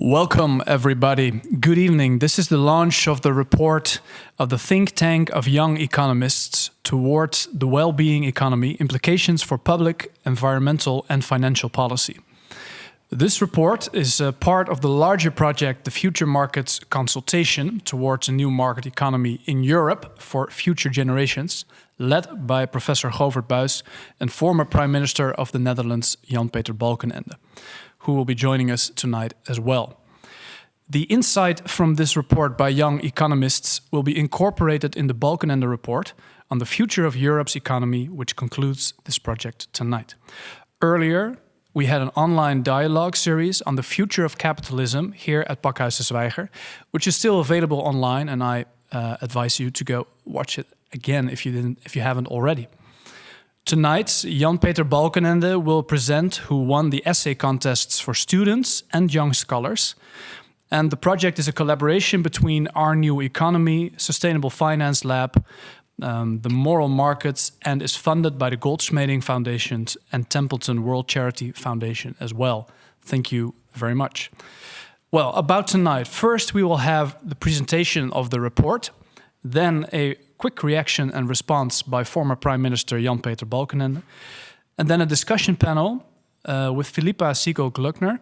Welcome, everybody. Good evening. This is the launch of the report of the think tank of young economists towards the Wellbeing Economy, implications for public, environmental and financial policy. This report is a part of the larger project, the Future Markets Consultation towards a new market economy in Europe for future generations, led by Professor Govert Buijs and former Prime Minister of the Netherlands, Jan-Peter Balkenende, who will be joining us tonight as well. The insight from this report by young economists will be incorporated in the Balkenende report on the future of Europe's economy, which concludes this project tonight. Earlier, we had an online dialogue series on the future of capitalism here at Pakhuis de Zwijger, which is still available online, and I advise you to go watch it again if you haven't already. Tonight, Jan-Peter Balkenende will present who won the essay contests for students and young scholars. And the project is a collaboration between Our New Economy, Sustainable Finance Lab, the Moral Markets, and is funded by the Goldschmeding Foundation and Templeton World Charity Foundation as well. Thank you very much. Well, about tonight, first we will have the presentation of the report, then a quick reaction and response by former Prime Minister Jan-Peter Balkenende, and then a discussion panel with Philippa Sigo-Gluckner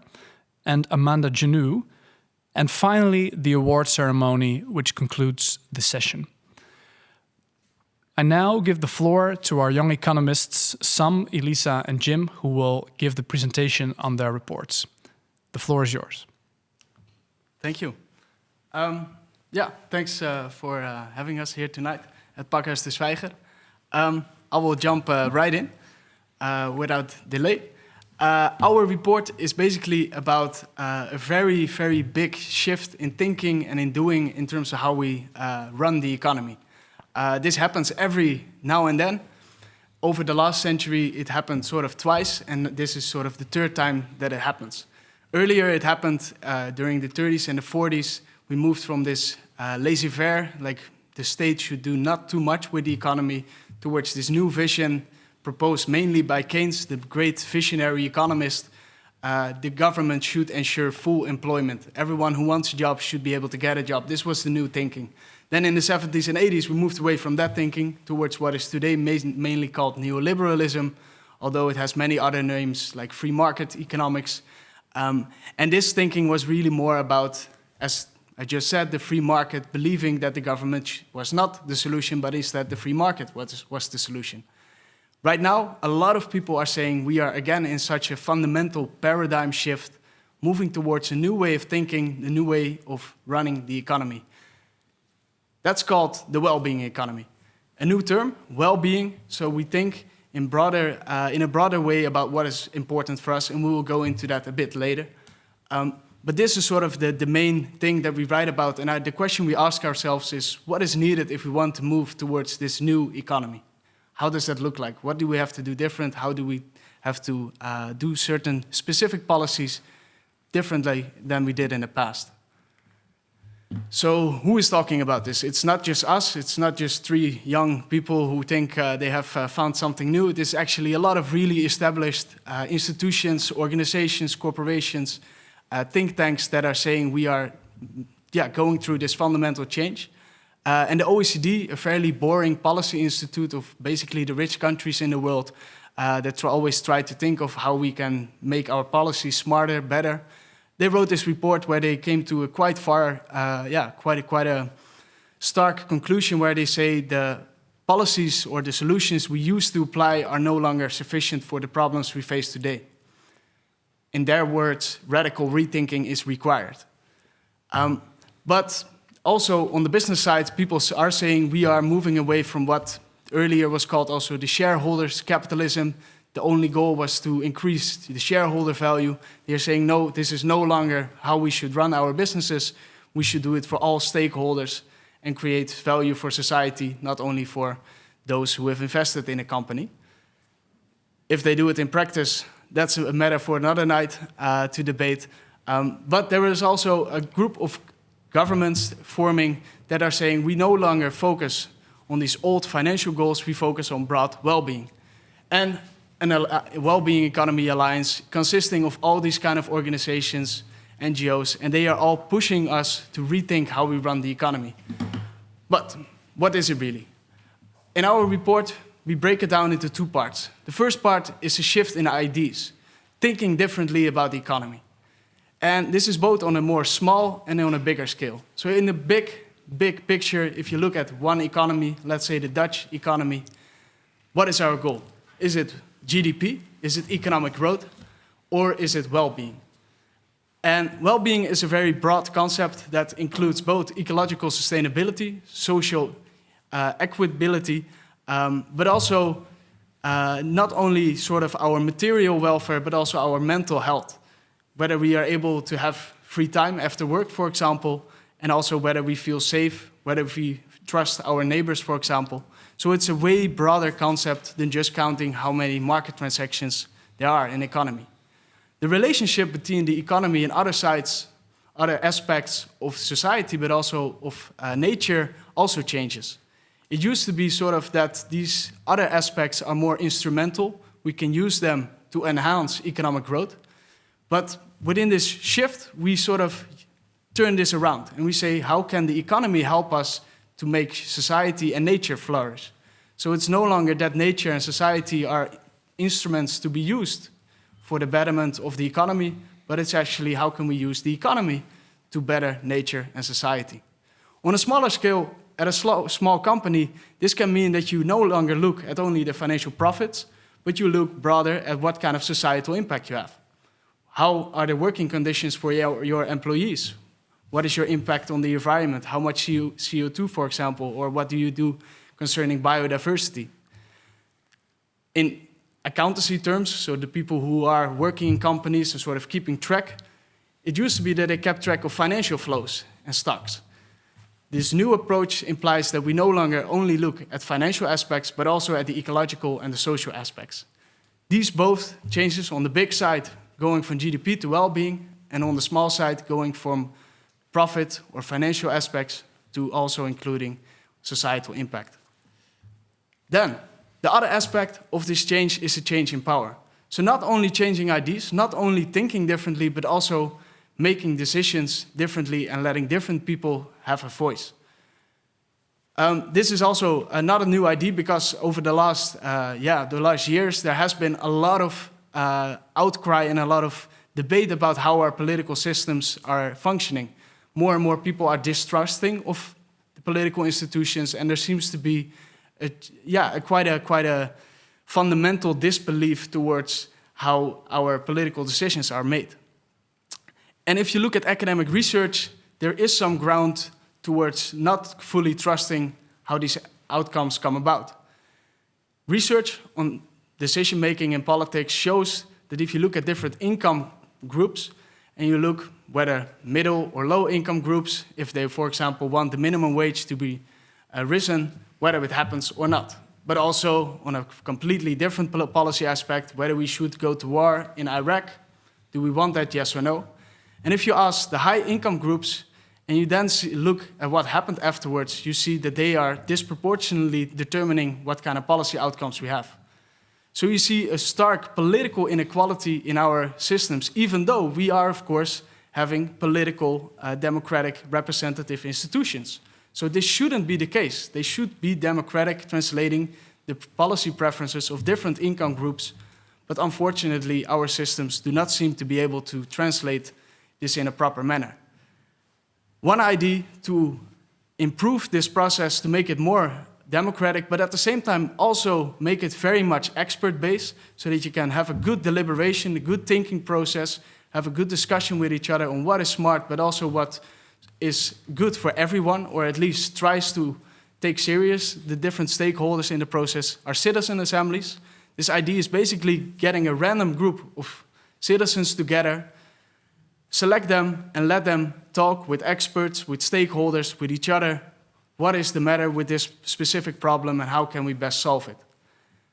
and Amanda Genou, and finally the award ceremony, which concludes the session. I now give the floor to our young economists, Sam, Elisa, and Jim, who will give the presentation on their reports. The floor is yours. Thank you. Thanks for having us here tonight at Pakhuis de Zwijger. I will jump right in without delay. Our report is basically about a very, very big shift in thinking and in doing in terms of how we run the economy. This happens every now and then. Over the last century, it happened sort of twice, and this is sort of the third time that it happens. Earlier, it happened during the 30s and the 40s. We moved from this laissez-faire, like the state should do not too much with the economy, towards this new vision proposed mainly by Keynes, the great visionary economist. The government should ensure full employment. Everyone who wants a job should be able to get a job. This was the new thinking. Then in the 70s and 80s, we moved away from that thinking towards what is today mainly called neoliberalism, although it has many other names like free market economics. And this thinking was really more about, as I just said, the free market, believing that the government was not the solution, but instead the free market was the solution. Right now, a lot of people are saying we are again in such a fundamental paradigm shift, moving towards a new way of thinking, a new way of running the economy. That's called the well-being economy. A new term, well-being, so we think in a broader way about what is important for us, and we will go into that a bit later. But this is sort of the main thing that we write about, and the question we ask ourselves is, what is needed if we want to move towards this new economy? How does that look like? What do we have to do different? How do we have to do certain specific policies differently than we did in the past? So who is talking about this? It's not just us. It's not just three young people who think they have found something new. It is actually a lot of really established institutions, organizations, corporations, think tanks that are saying we are going through this fundamental change. And the OECD, a fairly boring policy institute of basically the rich countries in the world that always try to think of how we can make our policies smarter, better. They wrote this report where they came to a quite a stark conclusion where they say the policies or the solutions we used to apply are no longer sufficient for the problems we face today. In their words, radical rethinking is required. But also on the business side, people are saying we are moving away from what earlier was called also the shareholders' capitalism. The only goal was to increase the shareholder value. They're saying, no, this is no longer how we should run our businesses. We should do it for all stakeholders and create value for society, not only for those who have invested in a company. If they do it in practice, that's a matter for another night to debate. But there is also a group of governments forming that are saying we no longer focus on these old financial goals, we focus on broad well-being. And a Wellbeing Economy Alliance consisting of all these kind of organizations NGOs, and they are all pushing us to rethink how we run the economy. But what is it really? In our report, we break it down into two parts. The first part is a shift in ideas, thinking differently about the economy. And this is both on a more small and on a bigger scale. So in the big picture, if you look at one economy, let's say the Dutch economy, what is our goal? Is it GDP? Is it economic growth? Or is it well-being? And well-being is a very broad concept that includes both ecological sustainability, social equitability, but also not only sort of our material welfare, but also our mental health. Whether we are able to have free time after work, for example, and also whether we feel safe, whether we trust our neighbors, for example. So it's a way broader concept than just counting how many market transactions there are in the economy. The relationship between the economy and other aspects of society, but also of nature, also changes. It used to be sort of that these other aspects are more instrumental. We can use them to enhance economic growth. But within this shift, we sort of turn this around and we say, how can the economy help us to make society and nature flourish? So it's no longer that nature and society are instruments to be used for the betterment of the economy, but it's actually how can we use the economy to better nature and society. On a smaller scale, at a small company, this can mean that you no longer look at only the financial profits, but you look broader at what kind of societal impact you have. How are the working conditions for your employees? What is your impact on the environment? How much CO2, for example, or what do you do concerning biodiversity? In accountancy terms, so the people who are working in companies and sort of keeping track, it used to be that they kept track of financial flows and stocks. This new approach implies that we no longer only look at financial aspects, but also at the ecological and the social aspects. These both changes on the big side, going from GDP to well-being, and on the small side, going from profit or financial aspects to also including societal impact. Then, the other aspect of this change is a change in power. So not only changing ideas, not only thinking differently, but also making decisions differently and letting different people have a voice. This is also not a new idea because over the last years, there has been a lot of outcry and a lot of debate about how our political systems are functioning. More and more people are distrusting of the political institutions, and there seems to be quite a fundamental disbelief towards how our political decisions are made. And if you look at academic research, there is some ground towards not fully trusting how these outcomes come about. Research on decision-making in politics shows that if you look at different income groups, and you look whether middle or low income groups, if they, for example, want the minimum wage to be risen, whether it happens or not. But also on a completely different policy aspect, whether we should go to war in Iraq, do we want that, yes or no? And if you ask the high income groups, and you then look at what happened afterwards, you see that they are disproportionately determining what kind of policy outcomes we have. So you see a stark political inequality in our systems, even though we are, of course, having political, democratic, representative institutions. So this shouldn't be the case. They should be democratic, translating the policy preferences of different income groups. But unfortunately, our systems do not seem to be able to translate this in a proper manner. One idea to improve this process, to make it more democratic, but at the same time also make it very much expert-based, so that you can have a good deliberation, a good thinking process, have a good discussion with each other on what is smart, but also what is good for everyone, or at least tries to take serious the different stakeholders in the process, are citizen assemblies. This idea is basically getting a random group of citizens together, select them and let them talk with experts, with stakeholders, with each other. What is the matter with this specific problem and how can we best solve it?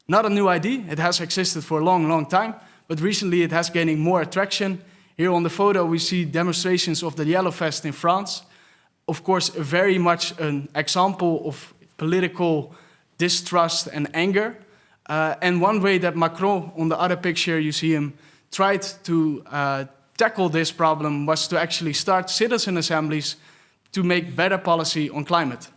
Not a new idea, it has existed for a long, long time, but recently it has gaining more attraction. Here on the photo we see demonstrations of the Yellow Vest in France. Of course, very much an example of political distrust and anger. And one way that Macron, on the other picture you see him, tried to tackle this problem was to actually start citizen assemblies to make better policy on climate.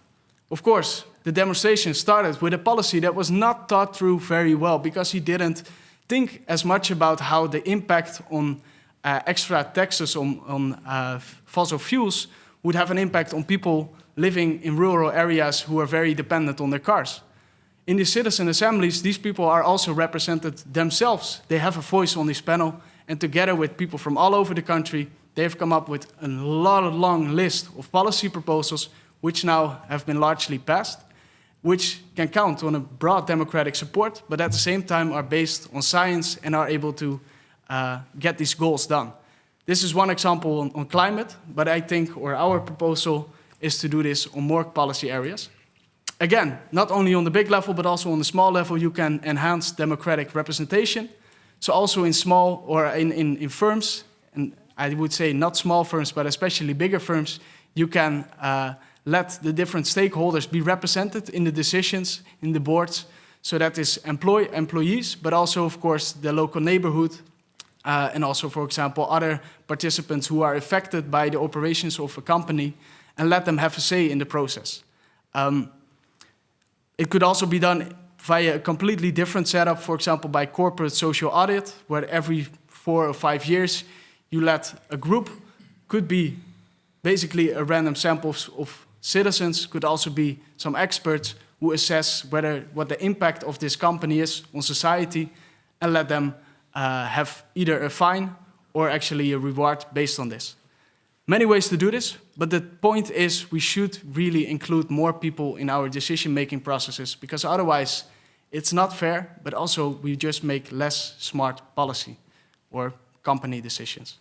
Of course, the demonstration started with a policy that was not thought through very well because he didn't think as much about how the impact on extra taxes on fossil fuels would have an impact on people living in rural areas who are very dependent on their cars. In the citizen assemblies, these people are also represented themselves. They have a voice on this panel, and together with people from all over the country, they've come up with a long list of policy proposals which now have been largely passed, which can count on a broad democratic support, but at the same time are based on science and are able to get these goals done. This is one example on climate, but I think, or our proposal is to do this on more policy areas. Again, not only on the big level, but also on the small level, you can enhance democratic representation. So also in small or in firms, and I would say not small firms, but especially bigger firms, you can let the different stakeholders be represented in the decisions, in the boards. So that is employees, but also, of course, the local neighborhood, and also, for example, other participants who are affected by the operations of a company, and let them have a say in the process. It could also be done via a completely different setup, for example, by corporate social audit, where every 4 or 5 years you let a group, could be basically a random sample of citizens, could also be some experts who assess what the impact of this company is on society, and let them have either a fine or actually a reward based on this. Many ways to do this, but the point is we should really include more people in our decision-making processes, because otherwise it's not fair, but also we just make less smart policy or company decisions.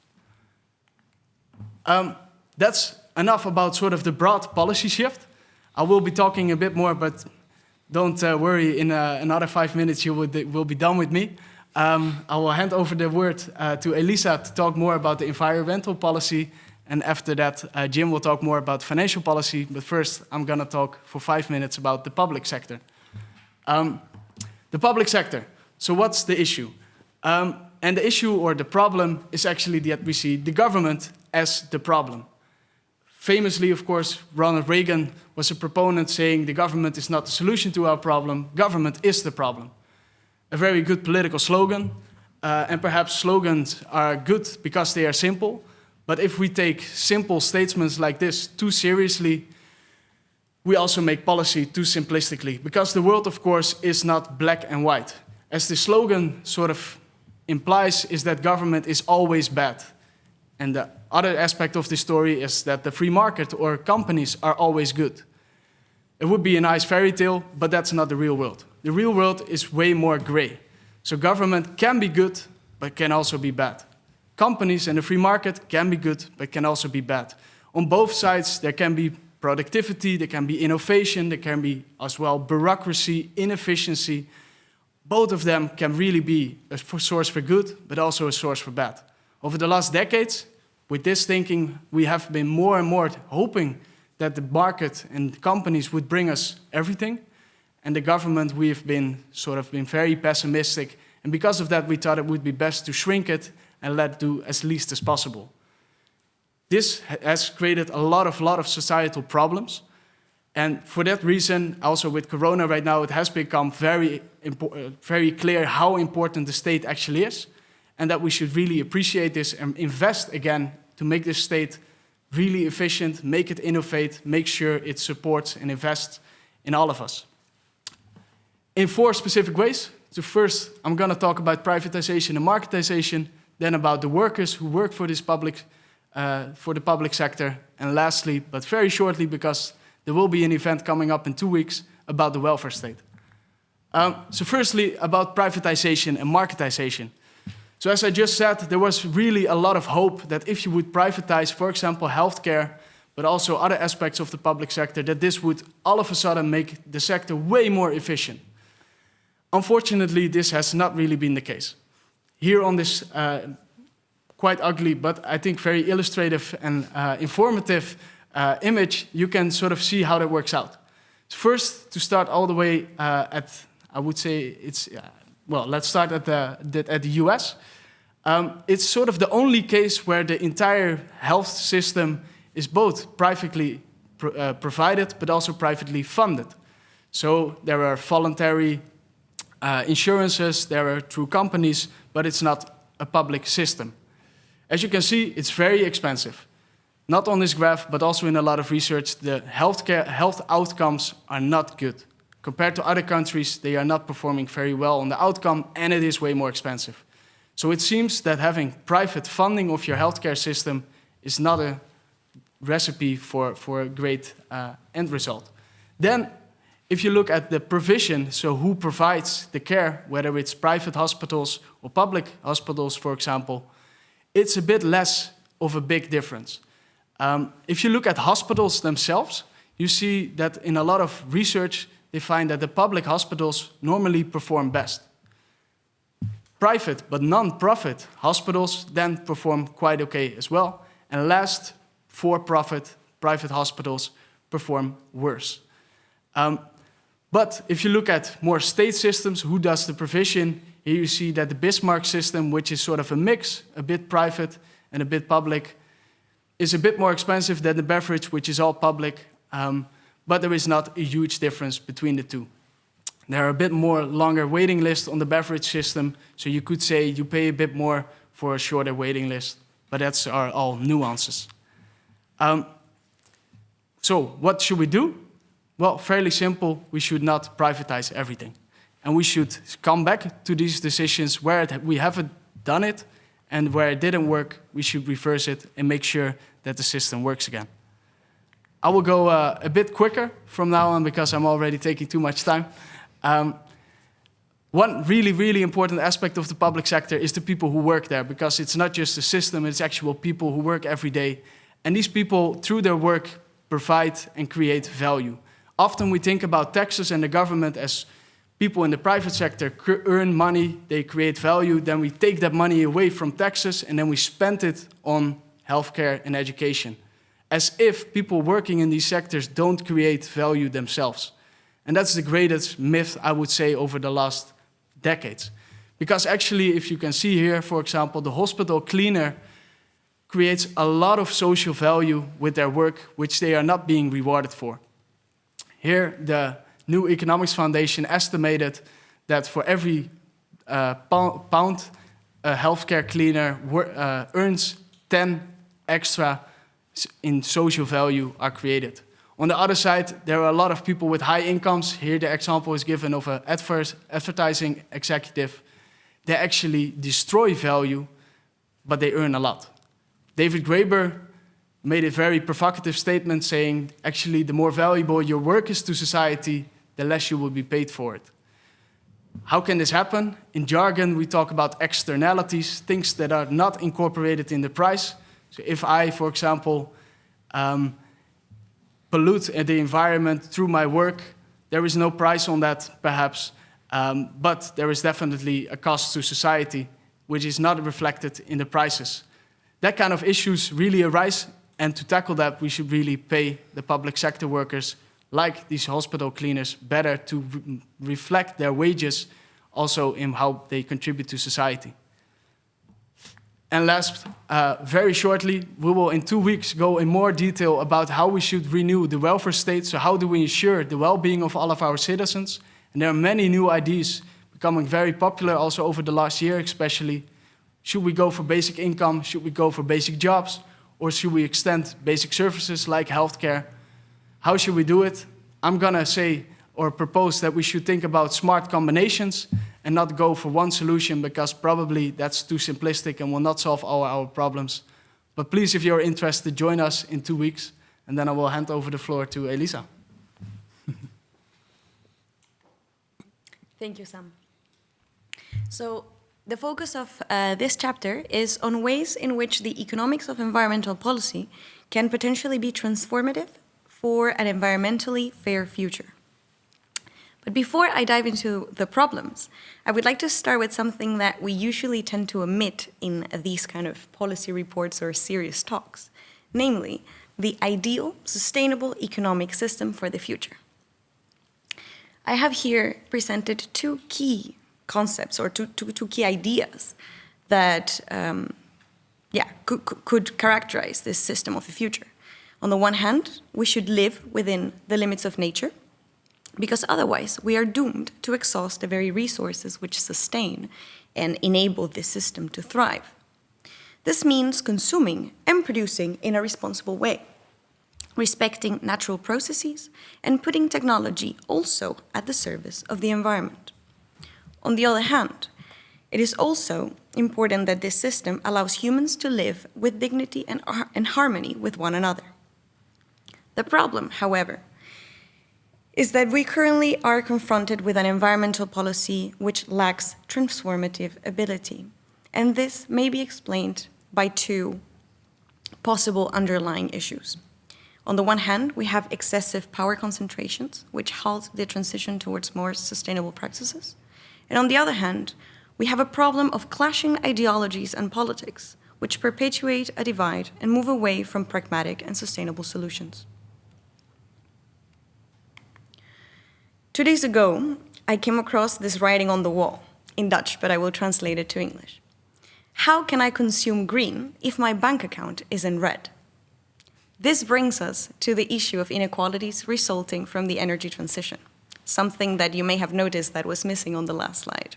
That's enough about sort of the broad policy shift. I will be talking a bit more, but don't worry, in another 5 minutes you will be done with me. I will hand over the word to Elisa to talk more about the environmental policy, and after that Jim will talk more about financial policy, but first I'm going to talk for 5 minutes about the public sector. The public sector, so what's the issue? And the issue or the problem is actually that we see the government as the problem. Famously, of course, Ronald Reagan was a proponent saying the government is not the solution to our problem, government is the problem. A very good political slogan, and perhaps slogans are good because they are simple, but if we take simple statements like this too seriously, we also make policy too simplistically, because the world, of course, is not black and white. As the slogan sort of implies, is that government is always bad. And the other aspect of the story is that the free market or companies are always good. It would be a nice fairy tale, but that's not the real world. The real world is way more gray. So government can be good, but can also be bad. Companies and the free market can be good, but can also be bad. On both sides, there can be productivity, there can be innovation, there can be as well bureaucracy, inefficiency. Both of them can really be a source for good, but also a source for bad. Over the last decades, with this thinking, we have been more and more hoping that the market and companies would bring us everything. And the government, we have been very pessimistic. And because of that, we thought it would be best to shrink it and let it do as least as possible. This has created a lot of societal problems. And for that reason, also with Corona right now, it has become very clear how important the state actually is, and that we should really appreciate this and invest again to make this state really efficient, make it innovate, make sure it supports and invests in all of us. In 4 specific ways. So first, I'm going to talk about privatization and marketization, then about the workers who work for this for the public sector, and lastly, but very shortly, because there will be an event coming up in 2 weeks, about the welfare state. So firstly, about privatization and marketization. So as I just said, there was really a lot of hope that if you would privatize, for example, healthcare, but also other aspects of the public sector, that this would all of a sudden make the sector way more efficient. Unfortunately, this has not really been the case. Here on this quite ugly, but I think very illustrative and informative image, you can sort of see how that works out. First, to start all the way I would say it's, well, let's start at the US. It's sort of the only case where the entire health system is both privately provided, but also privately funded. So there are voluntary insurances, there are through companies, but it's not a public system. As you can see, it's very expensive. Not on this graph, but also in a lot of research, the health outcomes are not good. Compared to other countries, they are not performing very well on the outcome, and it is way more expensive. So it seems that having private funding of your healthcare system is not a recipe for a great end result. Then, if you look at the provision, so who provides the care, whether it's private hospitals or public hospitals, for example, it's a bit less of a big difference. If you look at hospitals themselves, you see that in a lot of research, they find that the public hospitals normally perform best. Private but non-profit hospitals then perform quite okay as well. And last, for-profit private hospitals perform worse. But if you look at more state systems, who does the provision? Here you see that the Bismarck system, which is sort of a mix, a bit private and a bit public, is a bit more expensive than the Beveridge, which is all public, but there is not a huge difference between the two. There are a bit more longer waiting lists on the Beveridge system, so you could say you pay a bit more for a shorter waiting list, but that's all nuances. So what should we do? Well, fairly simple, we should not privatize everything. And we should come back to these decisions where we haven't done it, and where it didn't work, we should reverse it and make sure that the system works again. I will go a bit quicker from now on because I'm already taking too much time. One really, really important aspect of the public sector is the people who work there, because it's not just a system, it's actual people who work every day. And these people, through their work, provide and create value. Often we think about taxes and the government as people in the private sector earn money, they create value, then we take that money away from taxes and then we spend it on healthcare and education. As if people working in these sectors don't create value themselves. And that's the greatest myth, I would say, over the last decades. Because actually, if you can see here, for example, the hospital cleaner creates a lot of social value with their work, which they are not being rewarded for. Here, the New Economics Foundation estimated that for every pound a healthcare cleaner earns 10 extra in social value are created. On the other side, there are a lot of people with high incomes. Here the example is given of an advertising executive. They actually destroy value, but they earn a lot. David Graeber made a very provocative statement saying, actually, the more valuable your work is to society, the less you will be paid for it. How can this happen? In jargon, we talk about externalities, things that are not incorporated in the price. So if I, for example, pollute the environment through my work, there is no price on that, perhaps, but there is definitely a cost to society, which is not reflected in the prices. That kind of issues really arise, and to tackle that, we should really pay the public sector workers, like these hospital cleaners, better to reflect their wages also in how they contribute to society. And last, very shortly, we will in 2 weeks go in more detail about how we should renew the welfare state. So how do we ensure the well-being of all of our citizens? And there are many new ideas becoming very popular also over the last year especially. Should we go for basic income? Should we go for basic jobs? Or should we extend basic services like healthcare? How should we do it? I'm gonna say or propose that we should think about smart combinations and not go for one solution, because probably that's too simplistic and will not solve all our problems. But please, if you're interested, join us in 2 weeks, and then I will hand over the floor to Elisa. Thank you, Sam. So the focus of this chapter is on ways in which the economics of environmental policy can potentially be transformative for an environmentally fair future. But before I dive into the problems, I would like to start with something that we usually tend to omit in these kind of policy reports or serious talks, namely the ideal, sustainable economic system for the future. I have here presented two key concepts or two key ideas that could characterize this system of the future. On the one hand, we should live within the limits of nature, because otherwise we are doomed to exhaust the very resources which sustain and enable this system to thrive. This means consuming and producing in a responsible way, respecting natural processes and putting technology also at the service of the environment. On the other hand, it is also important that this system allows humans to live with dignity and harmony with one another. The problem, however, is that we currently are confronted with an environmental policy which lacks transformative ability, and this may be explained by two possible underlying issues. On the one hand, we have excessive power concentrations, which halt the transition towards more sustainable practices. And on the other hand, we have a problem of clashing ideologies and politics, which perpetuate a divide and move away from pragmatic and sustainable solutions. 2 days ago, I came across this writing on the wall, in Dutch, but I will translate it to English. How can I consume green if my bank account is in red? This brings us to the issue of inequalities resulting from the energy transition, something that you may have noticed that was missing on the last slide.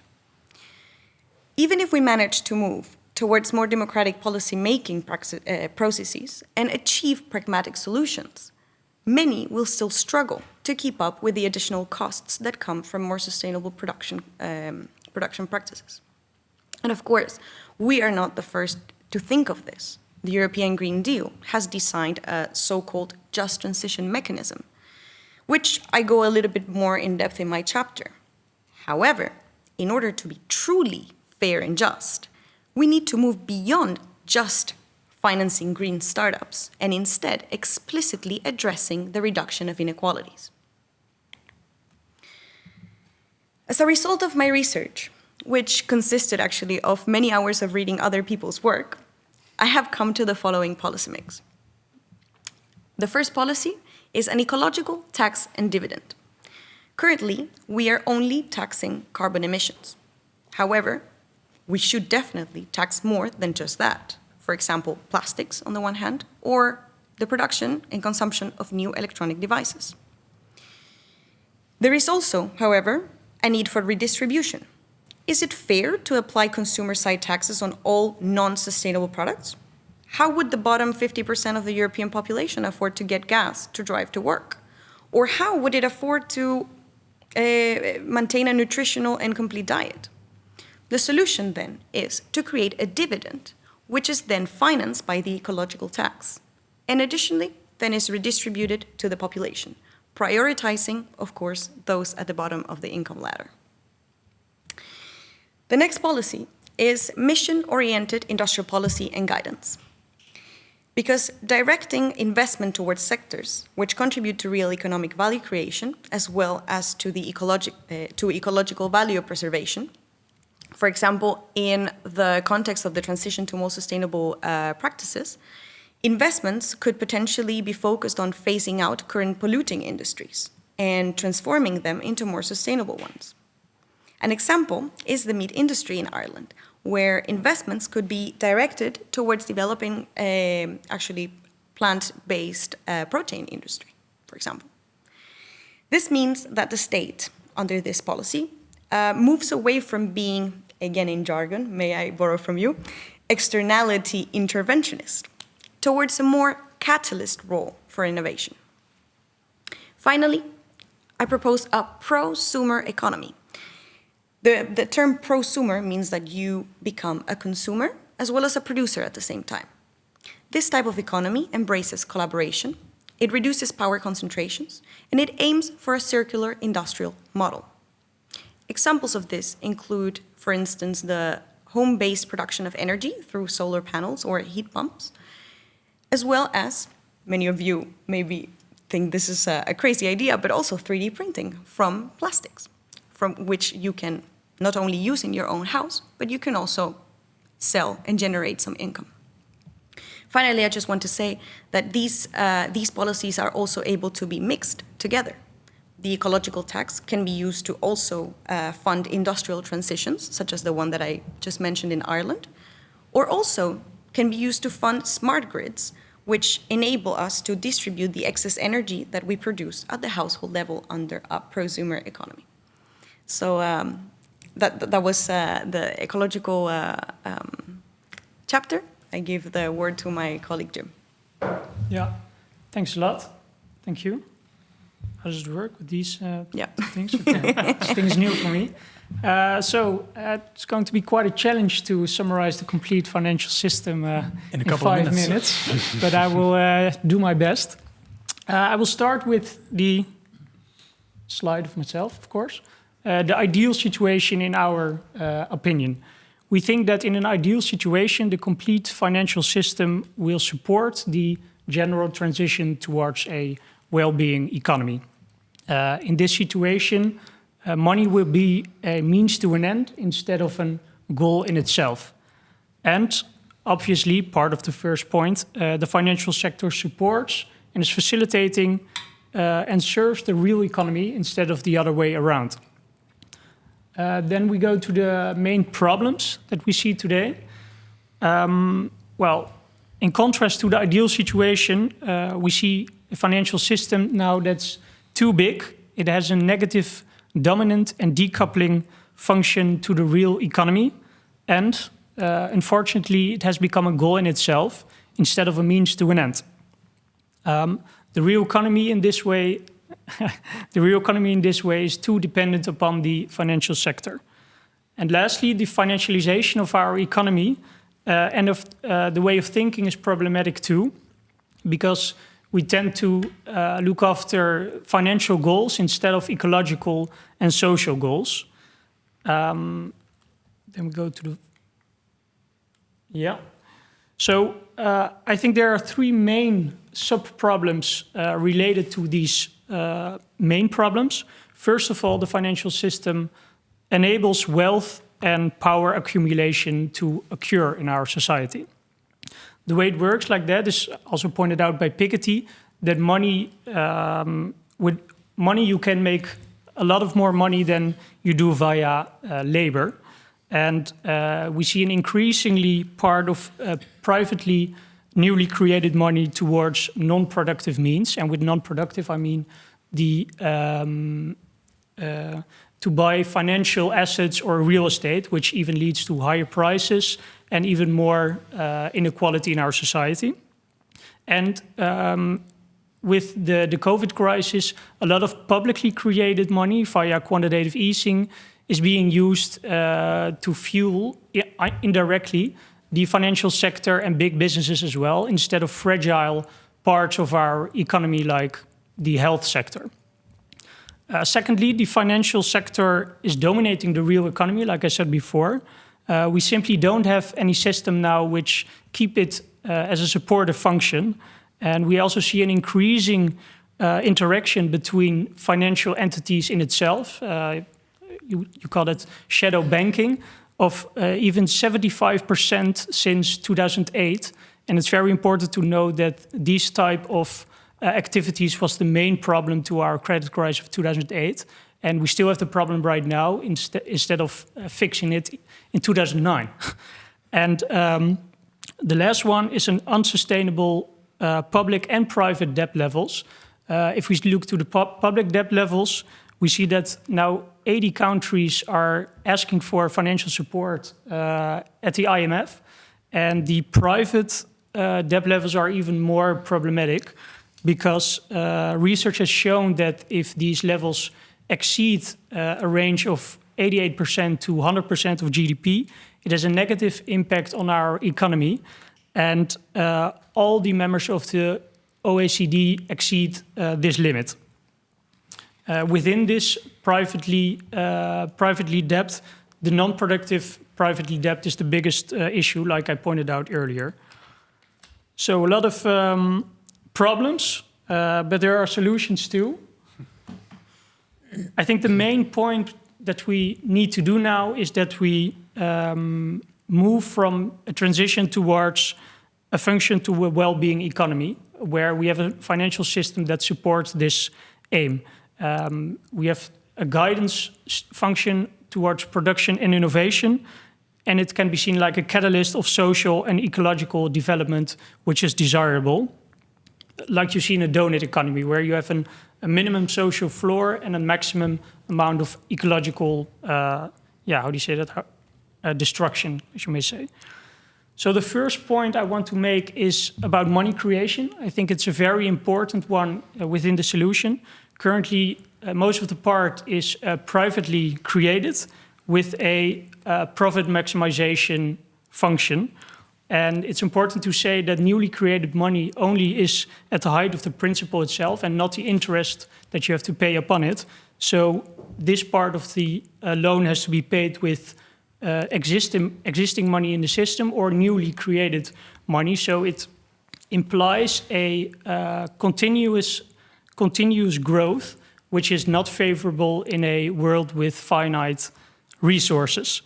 Even if we manage to move towards more democratic policy-making processes and achieve pragmatic solutions, many will still struggle to keep up with the additional costs that come from more sustainable production practices. And of course, we are not the first to think of this. The European Green Deal has designed a so-called just transition mechanism, which I go a little bit more in depth in my chapter. However, in order to be truly fair and just, we need to move beyond just financing green startups and instead explicitly addressing the reduction of inequalities. As a result of my research, which consisted actually of many hours of reading other people's work, I have come to the following policy mix. The first policy is an ecological tax and dividend. Currently, we are only taxing carbon emissions. However, we should definitely tax more than just that. For example, plastics on the one hand, or the production and consumption of new electronic devices. There is also, however, a need for redistribution. Is it fair to apply consumer-side taxes on all non-sustainable products? How would the bottom 50% of the European population afford to get gas to drive to work? Or how would it afford to maintain a nutritional and complete diet? The solution then is to create a dividend, which is then financed by the ecological tax, and additionally then is redistributed to the population, prioritizing, of course, those at the bottom of the income ladder. The next policy is mission-oriented industrial policy and guidance. Because directing investment towards sectors which contribute to real economic value creation, as well as to the ecological value preservation, for example, in the context of the transition to more sustainable practices, investments could potentially be focused on phasing out current polluting industries and transforming them into more sustainable ones. An example is the meat industry in Ireland, where investments could be directed towards developing actually plant-based protein industry, for example. This means that the state, under this policy, moves away from being, again in jargon, may I borrow from you, externality interventionist, towards a more catalyst role for innovation. Finally, I propose a prosumer economy. The term prosumer means that you become a consumer as well as a producer at the same time. This type of economy embraces collaboration, it reduces power concentrations, and it aims for a circular industrial model. Examples of this include, for instance, the home-based production of energy through solar panels or heat pumps, as well as, many of you maybe think this is a crazy idea, but also 3D printing from plastics, from which you can not only use in your own house, but you can also sell and generate some income. Finally, I just want to say that these policies are also able to be mixed together. The ecological tax can be used to also fund industrial transitions, such as the one that I just mentioned in Ireland, or also can be used to fund smart grids, which enable us to distribute the excess energy that we produce at the household level under a prosumer economy. So that was the ecological chapter. I give the word to my colleague Jim. Yeah, thanks a lot. Thank you. How does it work with these things? Okay. This thing is new for me. It's going to be quite a challenge to summarize the complete financial system in a couple 5 minutes. But I will do my best. I will start with the slide of myself, of course. The ideal situation in our opinion. We think that in an ideal situation, the complete financial system will support the general transition towards a well-being economy. In this situation, money will be a means to an end instead of a goal in itself. And obviously, part of the first point, the financial sector supports and is facilitating and serves the real economy instead of the other way around. Then we go to the main problems that we see today. In contrast to the ideal situation, we see a financial system now that's too big. It has a negative dominant and decoupling function to the real economy. And unfortunately, it has become a goal in itself instead of a means to an end. The real economy in this way is too dependent upon the financial sector. And lastly, the financialization of our economy and of the way of thinking is problematic too, because we tend to look after financial goals instead of ecological and social goals. Then we go to the... Yeah. So I think there are 3 main sub-problems related to these main problems. First of all, the financial system enables wealth and power accumulation to occur in our society. The way it works like that is also pointed out by Piketty, that money, with money you can make a lot of more money than you do via labor. And we see an increasingly part of privately newly created money towards non-productive means. And with non-productive, I mean the to buy financial assets or real estate, which even leads to higher prices and even more inequality in our society. And with the COVID crisis, a lot of publicly created money via quantitative easing is being used to fuel indirectly the financial sector and big businesses as well, instead of fragile parts of our economy like the health sector. Secondly, the financial sector is dominating the real economy, like I said before. We simply don't have any system now which keep it as a supportive function. And we also see an increasing interaction between financial entities in itself. You call it shadow banking, of even 75% since 2008. And it's very important to note that these type of activities was the main problem to our credit crisis of 2008. And we still have the problem right now instead of fixing it in 2009. And the last one is an unsustainable public and private debt levels. If we look to the public debt levels, we see that now 80 countries are asking for financial support at the IMF. And the private debt levels are even more problematic because research has shown that if these levels exceed a range of 88% to 100% of GDP, it has a negative impact on our economy. And all the members of the OECD exceed this limit. Within this privately debt, the non-productive privately debt is the biggest issue, like I pointed out earlier. So a lot of problems, but there are solutions too. I think the main point that we need to do now is that we move from a transition towards a function to a well-being economy, where we have a financial system that supports this aim. We have a guidance function towards production and innovation, and it can be seen like a catalyst of social and ecological development, which is desirable. Like you see in a donut economy, where you have a minimum social floor and a maximum amount of ecological, how do you say that? Destruction, as you may say. So the first point I want to make is about money creation. I think it's a very important one within the solution. Currently, most of the part is privately created with a profit maximization function. And it's important to say that newly created money only is at the height of the principle itself and not the interest that you have to pay upon it. So this part of the loan has to be paid with existing money in the system or newly created money. So it implies a continuous growth, which is not favorable in a world with finite resources.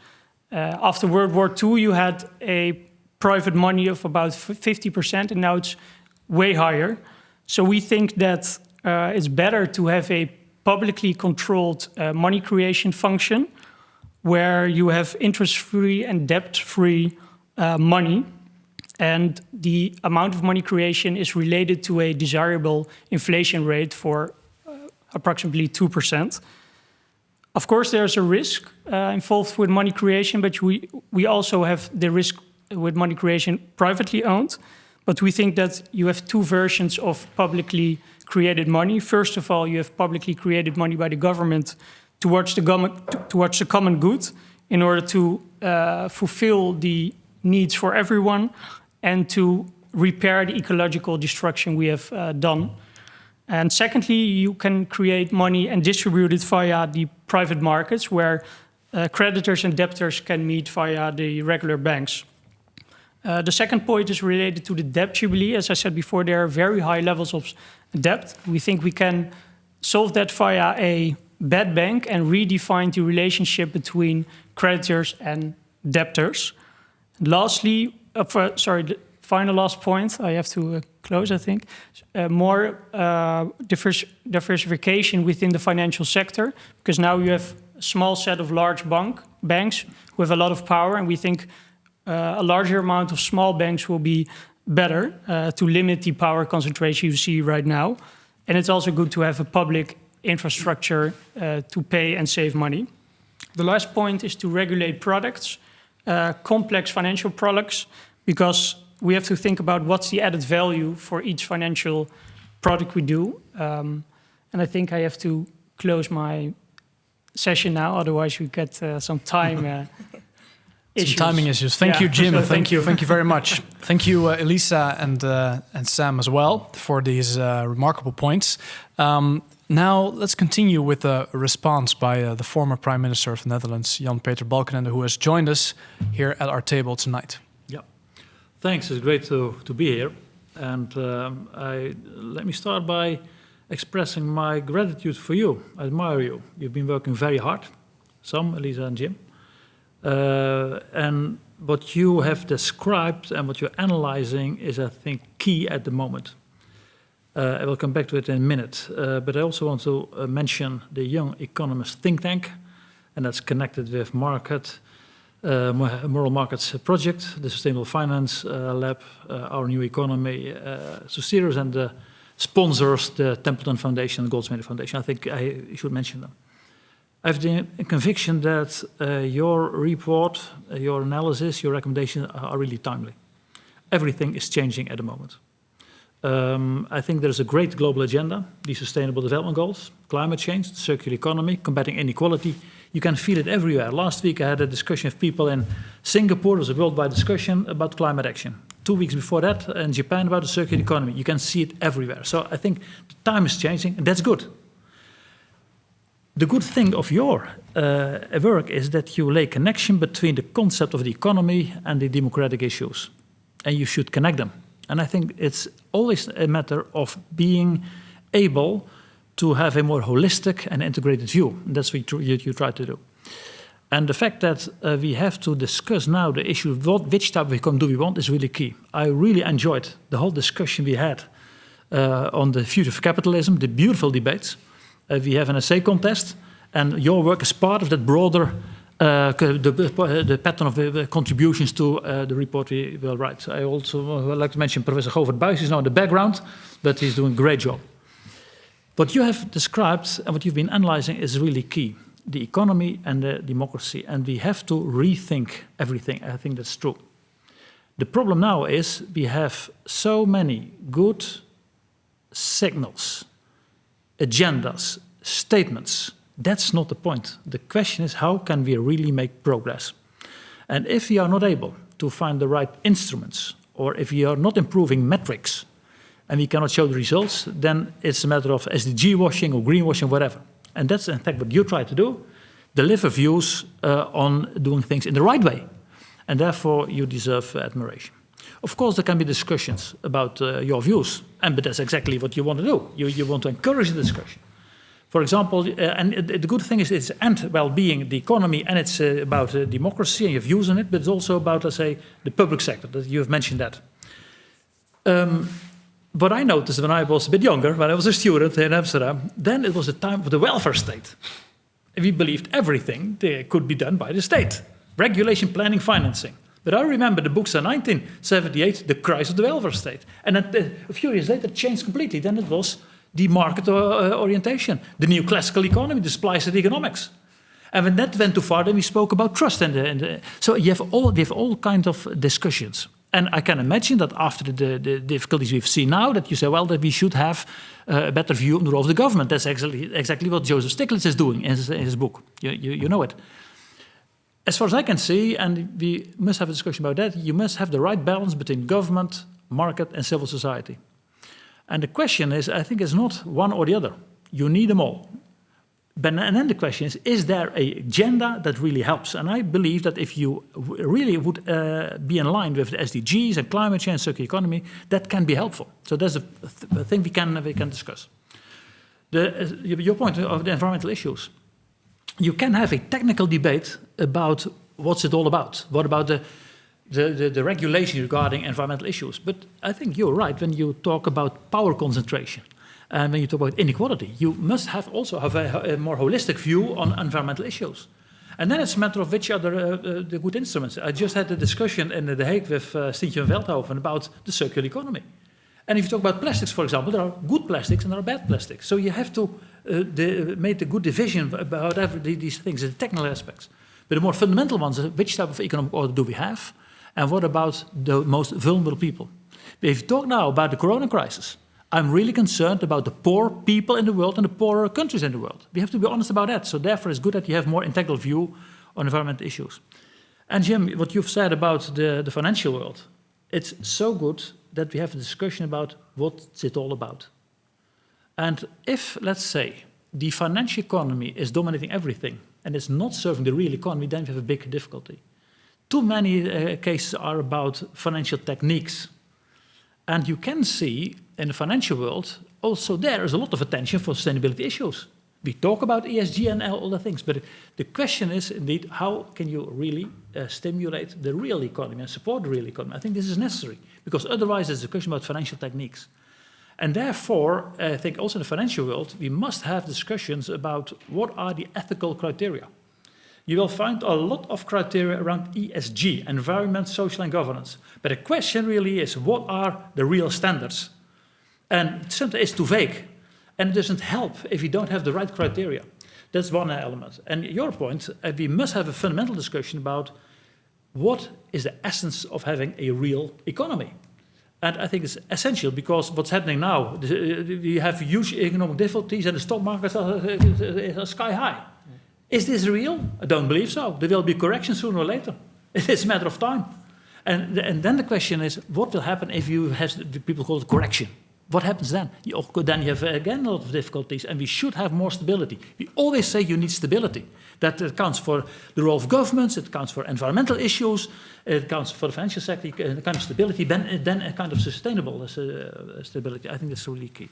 After World War II, you had a private money of about 50%, and now it's way higher. So we think that it's better to have a publicly controlled money creation function where you have interest-free and debt-free money, and the amount of money creation is related to a desirable inflation rate for approximately 2%. Of course, there's a risk involved with money creation, but we also have the risk with money creation privately owned. But we think that you have two versions of publicly created money. First of all, you have publicly created money by the government towards the common good in order to fulfill the needs for everyone and to repair the ecological destruction we have done. And secondly, you can create money and distribute it via the private markets where creditors and debtors can meet via the regular banks. The second point is related to the debt jubilee. As I said before, there are very high levels of debt. We think we can solve that via a bad bank and redefine the relationship between creditors and debtors. Lastly, the final last point, I have to close, I think. More diversification within the financial sector, because now you have a small set of large banks who have a lot of power, and we think a larger amount of small banks will be better to limit the power concentration you see right now. And it's also good to have a public infrastructure to pay and save money. The last point is to regulate products, complex financial products, because we have to think about what's the added value for each financial product we do. And I think I have to close my session now, otherwise we get some time issues. Some timing issues. Thank you, Jim. So thank you very much. Thank you, Elisa and Sam as well for these remarkable points. Now let's continue with a response by the former Prime Minister of the Netherlands, Jan-Peter Balkenende, who has joined us here at our table tonight. Yeah, thanks. It's great to be here. And let me start by expressing my gratitude for you. I admire you. You've been working very hard, some, Elisa and Jim. And what you have described and what you're analyzing is, I think, key at the moment. I will come back to it in a minute. But I also want to mention the Young Economists think tank, and that's connected with Moral Markets Project, the Sustainable Finance Lab, our New Economy, Surie, and the sponsors, the Templeton Foundation and Goldsmith Foundation. I think I should mention them. I have the conviction that your report, your analysis, your recommendations are really timely. Everything is changing at the moment. I think there's a great global agenda, the Sustainable Development Goals, climate change, the circular economy, combating inequality. You can feel it everywhere. Last week I had a discussion with people in Singapore. There was a worldwide discussion about climate action. 2 weeks before that in Japan about the circular economy. You can see it everywhere. So I think the time is changing, and that's good. The good thing of your work is that you lay connection between the concept of the economy and the democratic issues. And you should connect them. And I think it's always a matter of being able to have a more holistic and integrated view. And that's what you try to do. And the fact that we have to discuss now the issue of which type of economy do we want is really key. I really enjoyed the whole discussion we had on the future of capitalism, the beautiful debates. We have an essay contest, and your work is part of that broader the pattern of contributions to the report we will write. I also would like to mention Professor Govert Buijs is now in the background, but he's doing a great job. What you have described and what you've been analyzing is really key. The economy and the democracy, and we have to rethink everything. I think that's true. The problem now is we have so many good signals, agendas, statements. That's not the point. The question is, how can we really make progress? And if we are not able to find the right instruments, or if we are not improving metrics, and we cannot show the results, then it's a matter of SDG washing or greenwashing, whatever. And that's in fact what you try to do, deliver views on doing things in the right way. And therefore you deserve admiration. Of course, there can be discussions about your views, but that's exactly what you want to do. You want to encourage the discussion. For example, and the good thing is it's well-being, the economy, and it's about democracy, and you have views on it, but it's also about, let's say, the public sector. That you have mentioned that. What I noticed when I was a bit younger, when I was a student in Amsterdam, then it was the time of the welfare state. We believed everything could be done by the state. Regulation, planning, financing. But I remember the books in 1978, The Crisis of the Welfare State. And a few years later, it changed completely. Then it was the market orientation, the new classical economy, the spliced economics. And when that went too far, then we spoke about trust. So we have all kinds of discussions. And I can imagine that after the difficulties we've seen now, that you say, well, that we should have a better view on the role of the government. That's exactly what Joseph Stiglitz is doing in his book. You know it. As far as I can see, and we must have a discussion about that, you must have the right balance between government, market, and civil society. And the question is, I think it's not one or the other. You need them all. And then the question is there an agenda that really helps? And I believe that if you really would be in line with the SDGs and climate change, circular economy, that can be helpful. So that's a thing we can discuss. Your point of the environmental issues. You can have a technical debate about what's it all about. What about the regulation regarding environmental issues? But I think you're right when you talk about power concentration. And when you talk about inequality, you must have a more holistic view on environmental issues. And then it's a matter of which are the good instruments. I just had a discussion in The Hague with Stientje van Veldhoven about the circular economy. And if you talk about plastics, for example, there are good plastics and there are bad plastics. So you have to make a good division about these things, the technical aspects. But the more fundamental ones are which type of economic order do we have? And what about the most vulnerable people? If you talk now about the corona crisis, I'm really concerned about the poor people in the world and the poorer countries in the world. We have to be honest about that. So therefore it's good that you have more integral view on environmental issues. And Jim, what you've said about the financial world, it's so good that we have a discussion about what's it all about. And if, let's say, the financial economy is dominating everything and it's not serving the real economy, then we have a big difficulty. Too many cases are about financial techniques. And you can see in the financial world, also there is a lot of attention for sustainability issues. We talk about ESG and all the things, but the question is indeed, how can you really stimulate the real economy and support the real economy? I think this is necessary, because otherwise it's a question about financial techniques. And therefore, I think also in the financial world, we must have discussions about what are the ethical criteria. You will find a lot of criteria around ESG, environment, social and governance. But the question really is, what are the real standards? And sometimes it's too vague. And it doesn't help if you don't have the right criteria. That's one element. And your point, we must have a fundamental discussion about what is the essence of having a real economy. And I think it's essential because what's happening now, we have huge economic difficulties and the stock markets are sky high. Is this real? I don't believe so. There will be correction sooner or later. It's a matter of time. And then the question is, what will happen if you have people call it correction? What happens then? Then you have again a lot of difficulties, and we should have more stability. We always say you need stability. That accounts for the role of governments, it accounts for environmental issues, it accounts for the financial sector, a kind of stability, then a kind of sustainable stability. I think that's really key.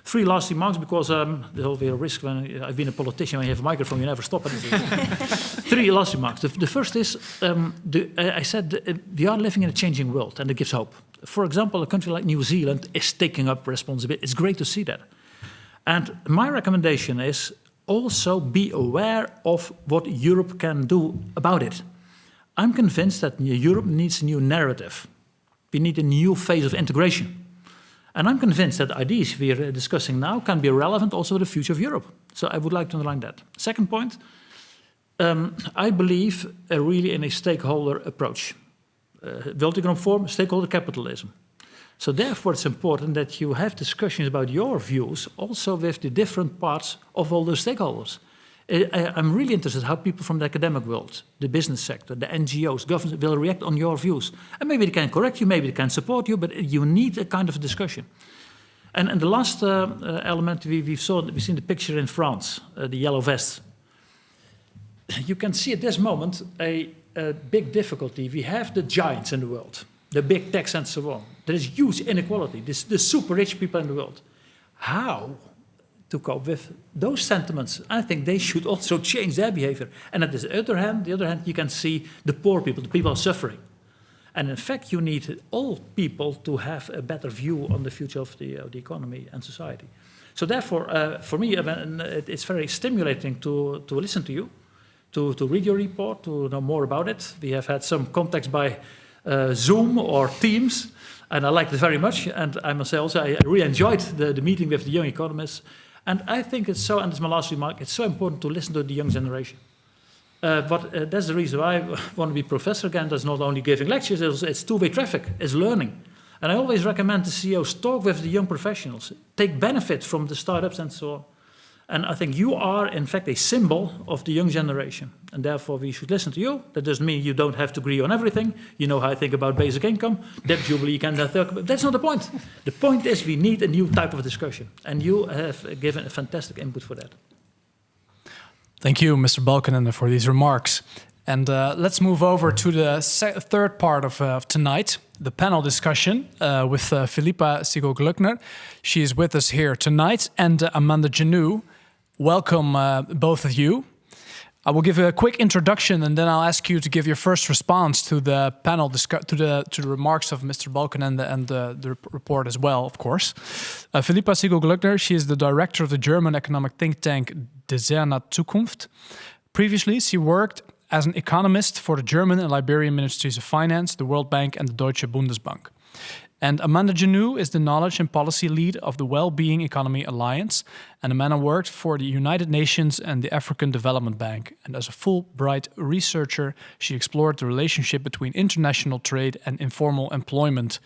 3 last remarks, because there's always a risk when I've been a politician, when you have a microphone, you never stop anything. 3 last remarks. The first is, I said we are living in a changing world, and it gives hope. For example, a country like New Zealand is taking up responsibility. It's great to see that. And my recommendation is, also be aware of what Europe can do about it. I'm convinced that Europe needs a new narrative. We need a new phase of integration. And I'm convinced that ideas we are discussing now can be relevant also to the future of Europe. So I would like to underline that. Second point, I believe really in a stakeholder approach. World Economic Forum, stakeholder capitalism. So therefore it's important that you have discussions about your views also with the different parts of all those stakeholders. I'm really interested how people from the academic world, the business sector, the NGOs, governments will react on your views. And maybe they can correct you, maybe they can support you, but you need a kind of discussion. And the last element, we've seen the picture in France, the yellow vest. You can see at this moment a big difficulty. We have the giants in the world, the big techs and so on. There is huge inequality, the super rich people in the world. How to cope with those sentiments? I think they should also change their behavior. And at the other hand, you can see the poor people, the people are suffering. And in fact, you need all people to have a better view on the future of the economy and society. So therefore, for me, it's very stimulating to listen to you, to read your report, to know more about it. We have had some contacts by Zoom or Teams, and I liked it very much. And I must say also, I really enjoyed the meeting with the young economists. And I think it's so, and this is my last remark, it's so important to listen to the young generation. But that's the reason why I want to be professor again. That's not only giving lectures, it's two-way traffic, it's learning. And I always recommend the CEOs talk with the young professionals, take benefit from the startups and so on. And I think you are, in fact, a symbol of the young generation. And therefore, we should listen to you. That doesn't mean you don't have to agree on everything. You know how I think about basic income. Debt jubilee, can talk about. That's not the point. The point is we need a new type of discussion. And you have given a fantastic input for that. Thank you, Mr. Balkenende, for these remarks. And let's move over to the third part of tonight, the panel discussion with Philippa Siegel-Gluckner. She is with us here tonight, and Amanda Janou. Welcome, both of you. I will give a quick introduction, and then I'll ask you to give your first response to the panel to the remarks of Mr. Balkenende and the report as well, of course. Philippa Siegel-Gluckner, she is the director of the German economic think tank Deserna Zukunft. Previously, she worked as an economist for the German and Liberian Ministries of Finance, the World Bank, and the Deutsche Bundesbank. And Amanda Janou is the Knowledge and Policy Lead of the Wellbeing Economy Alliance. And Amanda worked for the United Nations and the African Development Bank. And as a Fulbright researcher, she explored the relationship between international trade and informal employment.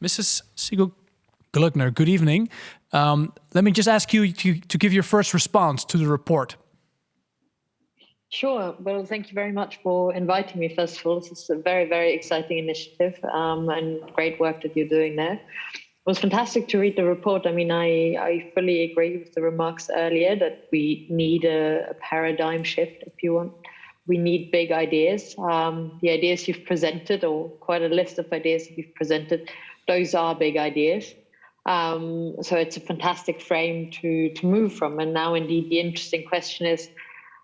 Mrs. Siegel-Gluckner, good evening. Let me just ask you to give your first response to the report. Sure. Well, thank you very much for inviting me, first of all. This is a very, very exciting initiative and great work that you're doing there. It was fantastic to read the report. I mean, I fully agree with the remarks earlier that we need a paradigm shift, if you want. We need big ideas. The ideas you've presented, or quite a list of ideas that you've presented, those are big ideas. So it's a fantastic frame to move from. And now, indeed, the interesting question is,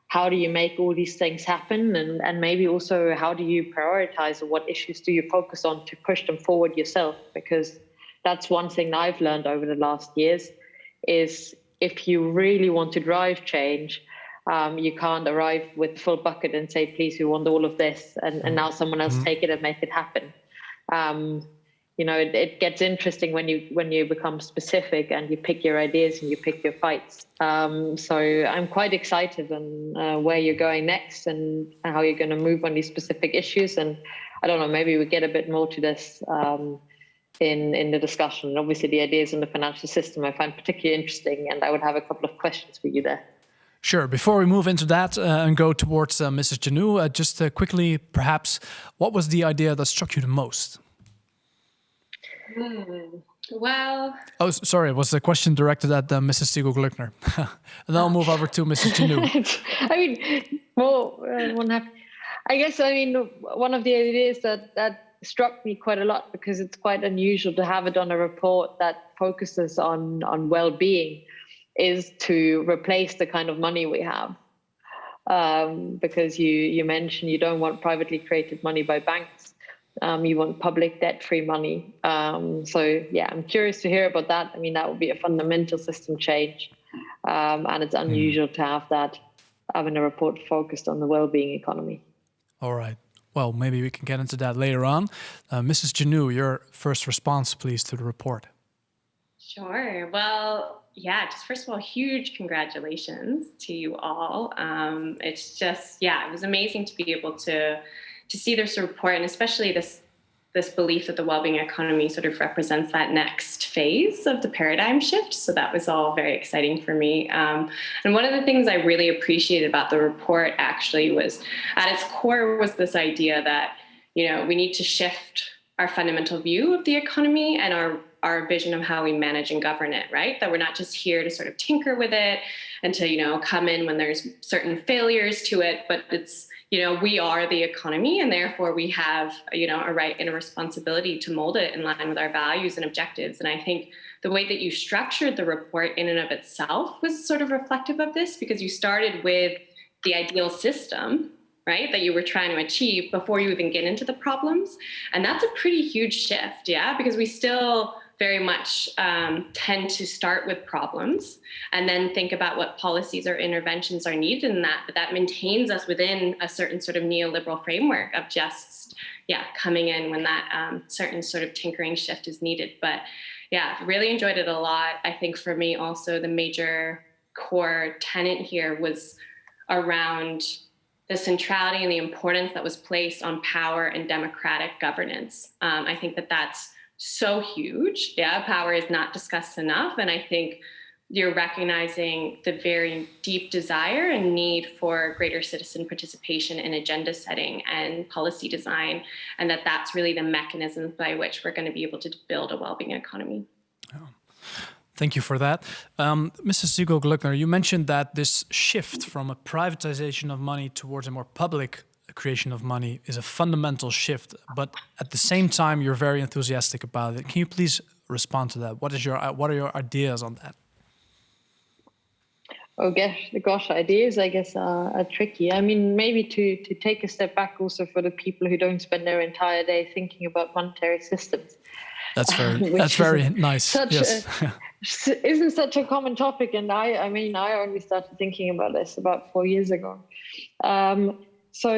how do you make all these things happen? And maybe also, how do you prioritize, or what issues do you focus on to push them forward yourself? Because that's one thing that I've learned over the last years, is if you really want to drive change, you can't arrive with full bucket and say, please, we want all of this. And now someone else take it and make it happen. You know, it gets interesting when you become specific and you pick your ideas and you pick your fights. So I'm quite excited on where you're going next and how you're going to move on these specific issues. And I don't know, maybe we get a bit more to this in the discussion. And obviously, the ideas in the financial system I find particularly interesting, and I would have a couple of questions for you there. Sure. Before we move into that and go towards Mrs. Janou, just quickly, perhaps, what was the idea that struck you the most? Well... Oh, sorry. It was a question directed at Mrs. Siegel-Gluckner. And then I'll move over to Mrs. Janou. I mean, I guess, one of the ideas that struck me quite a lot, because it's quite unusual to have it on a report that focuses on well-being, is to replace the kind of money we have. Because you mentioned you don't want privately created money by banks. You want public debt-free money. So yeah, I'm curious to hear about that. I mean, that would be a fundamental system change. And it's unusual to have that in a report focused on the well-being economy. All right. Well, maybe we can get into that later on. Mrs. Janu, your first response, please, to the report. Sure. Well, yeah, just first of all, huge congratulations to you all. It's just, it was amazing to be able to see this report, and especially this belief that the well-being economy sort of represents that next phase of the paradigm shift. So that was all very exciting for me. And one of the things I really appreciated about the report actually was, at its core, was this idea that, we need to shift our fundamental view of the economy and our vision of how we manage and govern it, right? That we're not just here to sort of tinker with it and to, come in when there's certain failures to it, but it's, we are the economy, and therefore we have, a right and a responsibility to mold it in line with our values and objectives. And I think the way that you structured the report in and of itself was sort of reflective of this, because you started with the ideal system, right, that you were trying to achieve before you even get into the problems. And that's a pretty huge shift, because we still very much tend to start with problems and then think about what policies or interventions are needed in that. But that maintains us within a certain sort of neoliberal framework of just, coming in when that certain sort of tinkering shift is needed. But really enjoyed it a lot. I think for me also the major core tenet here was around the centrality and the importance that was placed on power and democratic governance. I think that that's so huge. Power is not discussed enough. And I think you're recognizing the very deep desire and need for greater citizen participation in agenda setting and policy design, and that's really the mechanisms by which we're going to be able to build a well-being economy. Thank you for that. Mrs. Ziegel-Gluckner, you mentioned that this shift from a privatization of money towards a more public creation of money is a fundamental shift, but at the same time, you're very enthusiastic about it. Can you please respond to that? What are your ideas on that? Oh gosh, ideas, I guess, are tricky. I mean, maybe to take a step back also for the people who don't spend their entire day thinking about monetary systems. That's very nice. Isn't such a common topic, and I only started thinking about this about 4 years ago. So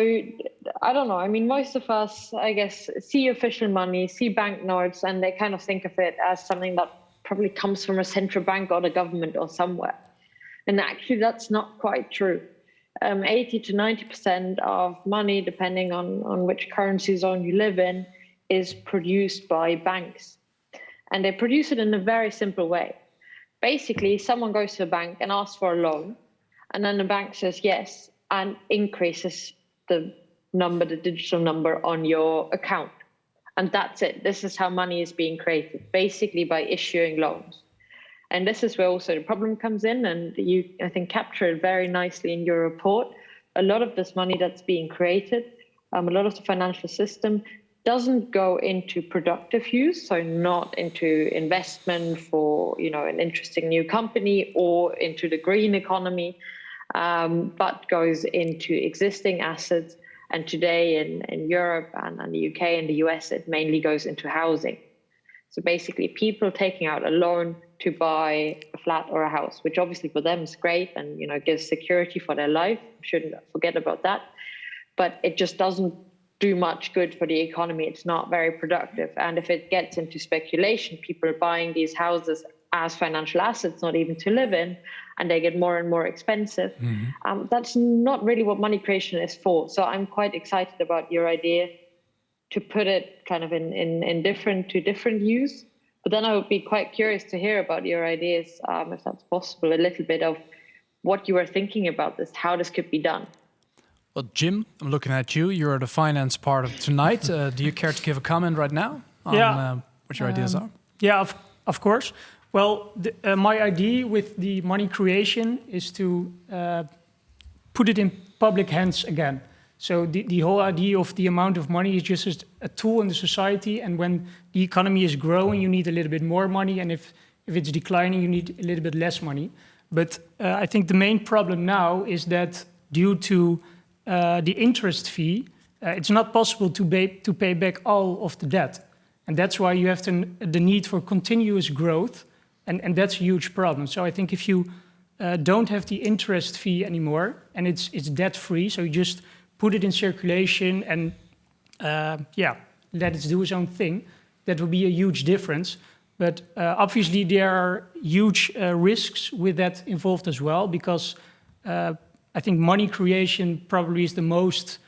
I don't know. I mean, most of us, I guess, see official money, see banknotes, and they kind of think of it as something that probably comes from a central bank or the government or somewhere. And actually, that's not quite true. 80 to 90% of money, depending on which currency zone you live in, is produced by banks. And they produce it in a very simple way. Basically, someone goes to a bank and asks for a loan, and then the bank says yes and increases the digital number on your account. And that's it. This is how money is being created, basically by issuing loans. And this is where also the problem comes in, and you, I think, capture it very nicely in your report. A lot of this money that's being created, a lot of the financial system doesn't go into productive use, so not into investment for, an interesting new company or into the green economy, but goes into existing assets. And today in Europe and the UK and the US, it mainly goes into housing. So basically people taking out a loan to buy a flat or a house, which obviously for them is great and, gives security for their life. Shouldn't forget about that. But it just doesn't do much good for the economy. It's not very productive. And if it gets into speculation, people are buying these houses as financial assets, not even to live in, and they get more and more expensive. Mm-hmm. That's not really what money creation is for. So I'm quite excited about your idea to put it kind of in different use. But then I would be quite curious to hear about your ideas, if that's possible, a little bit of what you were thinking about this, how this could be done. Well, Jim, I'm looking at you. You're the finance part of tonight. Do you care to give a comment right now on what your ideas are? Yeah, of course. Well, my idea with the money creation is to put it in public hands again. So the whole idea of the amount of money is just a tool in the society. And when the economy is growing, you need a little bit more money. And if it's declining, you need a little bit less money. But I think the main problem now is that due to the interest fee, it's not possible to pay back all of the debt. And that's why you have the need for continuous growth. And that's a huge problem. So I think if you don't have the interest fee anymore, and it's debt free. So you just put it in circulation and let it do its own thing. That will be a huge difference. But obviously there are huge risks with that involved as well, because I think money creation probably is the most.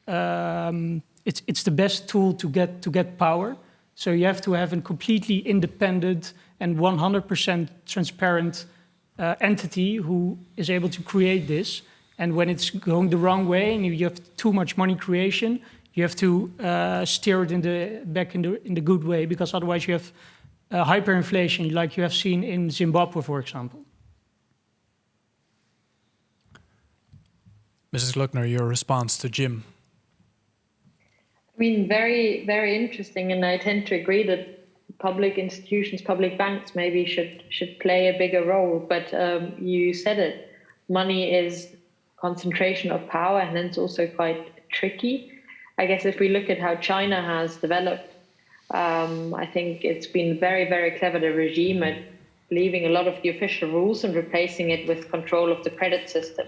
It's the best tool to get power. So you have to have a completely independent and 100% transparent entity who is able to create this. And when it's going the wrong way and you have too much money creation, you have to steer it back in the good way, because otherwise you have hyperinflation, like you have seen in Zimbabwe, for example. Mrs. Gluckner, your response to Jim. I mean, very, very interesting, and I tend to agree that public institutions, public banks maybe should play a bigger role. But you said it, money is concentration of power, and then it's also quite tricky. I guess if we look at how China has developed, I think it's been very, very clever, the regime, at leaving a lot of the official rules and replacing it with control of the credit system.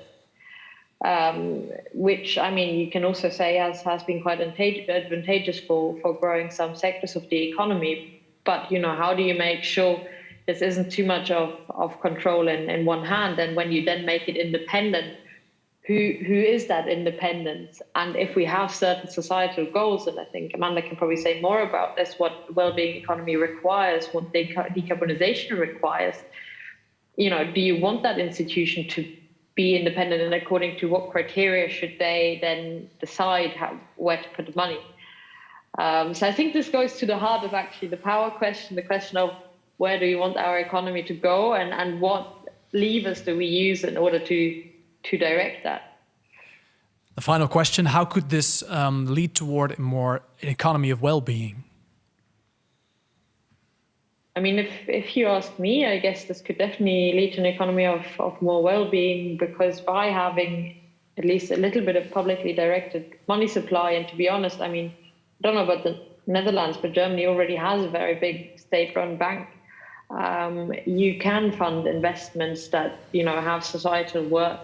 Which, I mean, you can also say has been quite advantageous for growing some sectors of the economy. But, you know, how do you make sure this isn't too much of control in one hand? And when you then make it independent, who is that independence? And if we have certain societal goals, and I think Amanda can probably say more about this, what wellbeing economy requires, what decarbonization requires, you know, do you want that institution to be independent, and according to what criteria should they then decide where to put the money? So I think this goes to the heart of actually the power question, the question of where do you want our economy to go, and what levers do we use in order to direct that? The final question, how could this lead toward an economy of well-being? I mean, if you ask me, I guess this could definitely lead to an economy of more well-being, because by having at least a little bit of publicly directed money supply, and to be honest, I mean, I don't know about the Netherlands, but Germany already has a very big state-run bank. You can fund investments that, you know, have societal worth,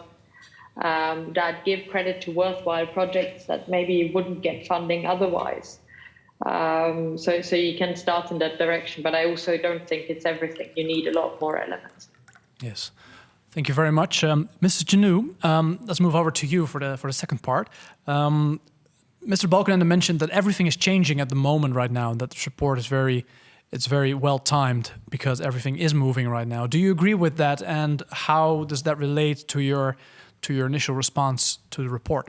that give credit to worthwhile projects that maybe wouldn't get funding otherwise. So you can start in that direction, but I also don't think it's everything. You need a lot more elements. Yes, thank you very much, Mrs. Janu. Let's move over to you for the second part. Mr. Balkenende mentioned that everything is changing at the moment right now, and that this report is very well timed because everything is moving right now. Do you agree with that, and how does that relate to your initial response to the report?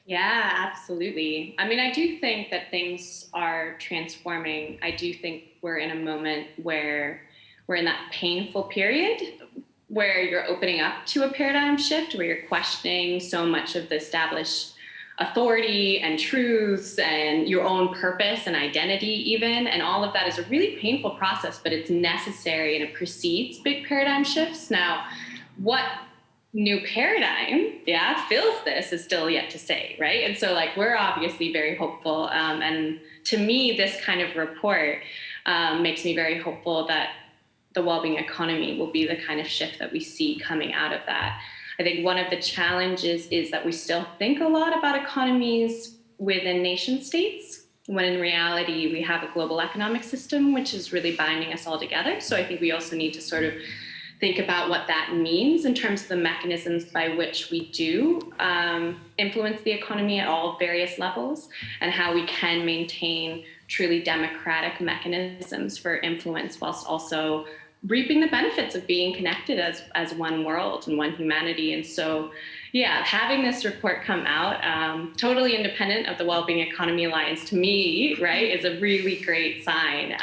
Yeah, absolutely. I mean, I do think that things are transforming. I do think we're in a moment where we're in that painful period where you're opening up to a paradigm shift, where you're questioning so much of the established authority and truths and your own purpose and identity even. And all of that is a really painful process, but it's necessary, and it precedes big paradigm shifts. Now, what new paradigm, fills this is still yet to say, right? And so, like, we're obviously very hopeful. And to me, this kind of report makes me very hopeful that the wellbeing economy will be the kind of shift that we see coming out of that. I think one of the challenges is that we still think a lot about economies within nation states, when in reality we have a global economic system which is really binding us all together. So I think we also need to sort of think about what that means in terms of the mechanisms by which we do influence the economy at all various levels, and how we can maintain truly democratic mechanisms for influence whilst also reaping the benefits of being connected as one world and one humanity. And so, having this report come out, totally independent of the Wellbeing Economy Alliance, to me, right, is a really great sign.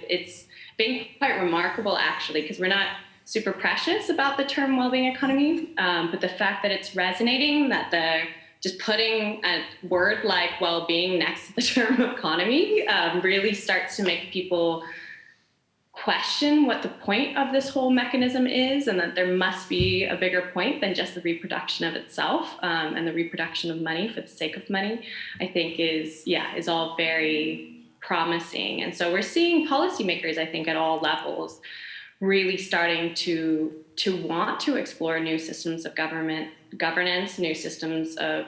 It's been quite remarkable, actually, because we're not super precious about the term wellbeing economy, but the fact that it's resonating, that they're just putting a word like well-being next to the term economy really starts to make people question what the point of this whole mechanism is, and that there must be a bigger point than just the reproduction of itself, and the reproduction of money for the sake of money, I think is all very promising. And so we're seeing policymakers, I think, at all levels really starting to want to explore new systems of governance, new systems of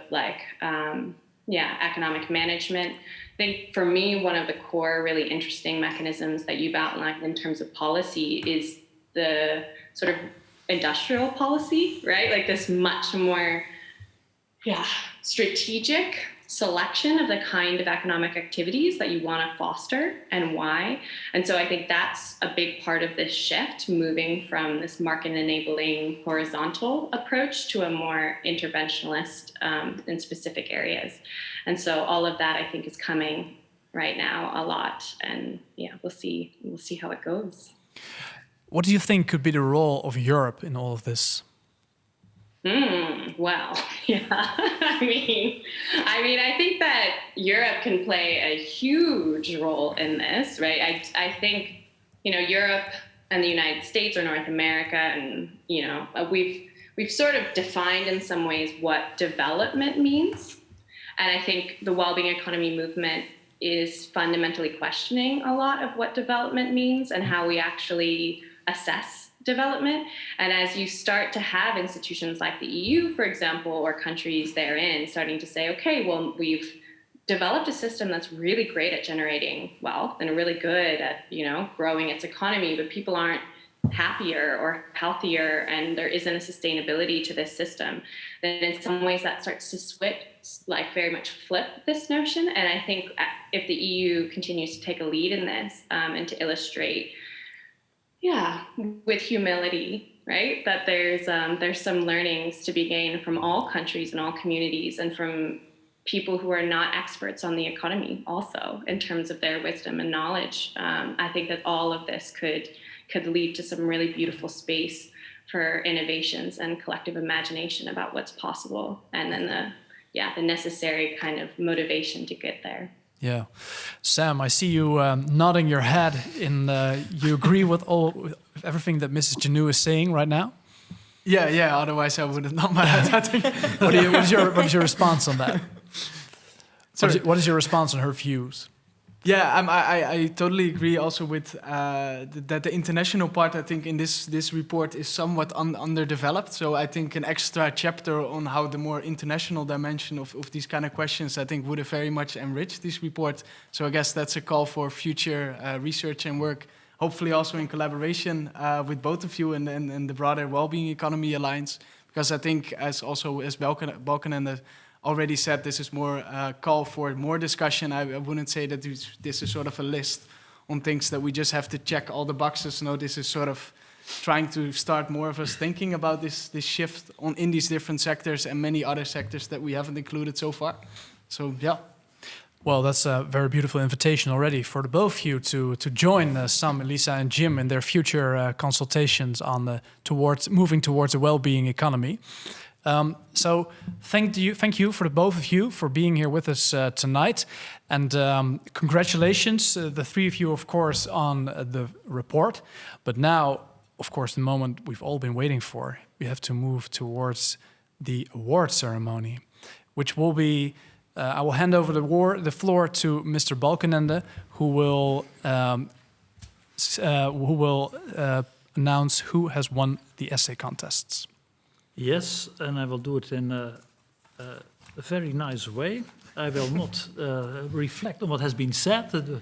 economic management. I think for me, one of the core really interesting mechanisms that you've outlined in terms of policy is the sort of industrial policy, right? Like this much more strategic selection of the kind of economic activities that you want to foster and why. And so I think that's a big part of this shift, moving from this market enabling horizontal approach to a more interventionalist in specific areas. And so all of that I think is coming right now a lot. And we'll see how it goes. What do you think could be the role of Europe in all of this? Well, I mean, I think that Europe can play a huge role in this, right? I think, Europe and the United States or North America, and, we've sort of defined in some ways what development means. And I think the Wellbeing Economy movement is fundamentally questioning a lot of what development means and how we actually assess development. And as you start to have institutions like the EU, for example, or countries therein starting to say, okay, well, we've developed a system that's really great at generating wealth and really good at, growing its economy, but people aren't happier or healthier and there isn't a sustainability to this system, then in some ways that starts to very much flip this notion. And I think if the EU continues to take a lead in this and to illustrate with humility, right? That there's some learnings to be gained from all countries and all communities and from people who are not experts on the economy also in terms of their wisdom and knowledge. I think that all of this could lead to some really beautiful space for innovations and collective imagination about what's possible. And then the necessary kind of motivation to get there. Yeah. Sam, I see you nodding your head you agree with everything that Mrs. Janu is saying right now? Yeah, otherwise I would have nod my head, I think. What is your response on that? What is your response on her views? Yeah, I totally agree also with that the international part, I think, in this report is somewhat underdeveloped. So I think an extra chapter on how the more international dimension of these kind of questions, I think, would have very much enriched this report. So I guess that's a call for future research and work, hopefully also in collaboration with both of you and the broader Wellbeing Economy Alliance. Because I think, as Balkenende already said, this is more a call for more discussion. I wouldn't say that this is sort of a list on things that we just have to check all the boxes. No, this is sort of trying to start more of us thinking about this shift in these different sectors and many other sectors that we haven't included so far. So, yeah. Well, that's a very beautiful invitation already for the both of you to join Sam, Elisa, and Jim in their future consultations on moving towards a well-being economy. So thank you for the both of you for being here with us tonight, and congratulations, the three of you, of course, on the report. But now, of course, the moment we've all been waiting for, we have to move towards the award ceremony, which will be. I will hand over the floor to Mr. Balkenende, who will announce who has won the essay contests. Yes, and I will do it in a very nice way. I will not reflect on what has been said.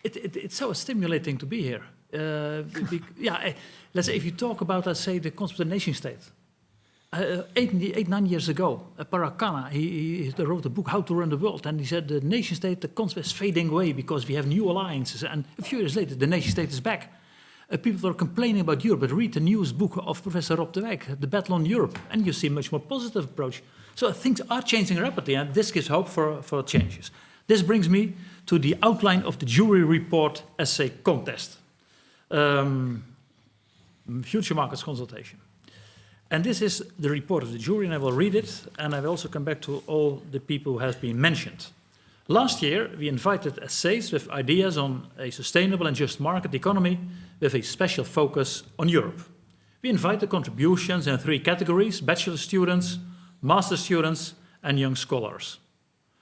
It's so stimulating to be here. Let's say if you talk about, let's say, the concept of the nation state. 9 years ago, Paracana, he wrote a book, How to Run the World, and he said the nation state, the concept is fading away because we have new alliances. And a few years later, the nation state is back. People are complaining about Europe, but read the newest book of Professor Rob de Wijk, The Battle on Europe, and you see a much more positive approach. So things are changing rapidly, and this gives hope for changes. This brings me to the outline of the jury report essay contest. Future Markets Consultation. And this is the report of the jury, and I will read it, and I will also come back to all the people who have been mentioned. Last year, we invited essays with ideas on a sustainable and just market economy with a special focus on Europe. We invited contributions in 3 categories: bachelor students, master students, and young scholars.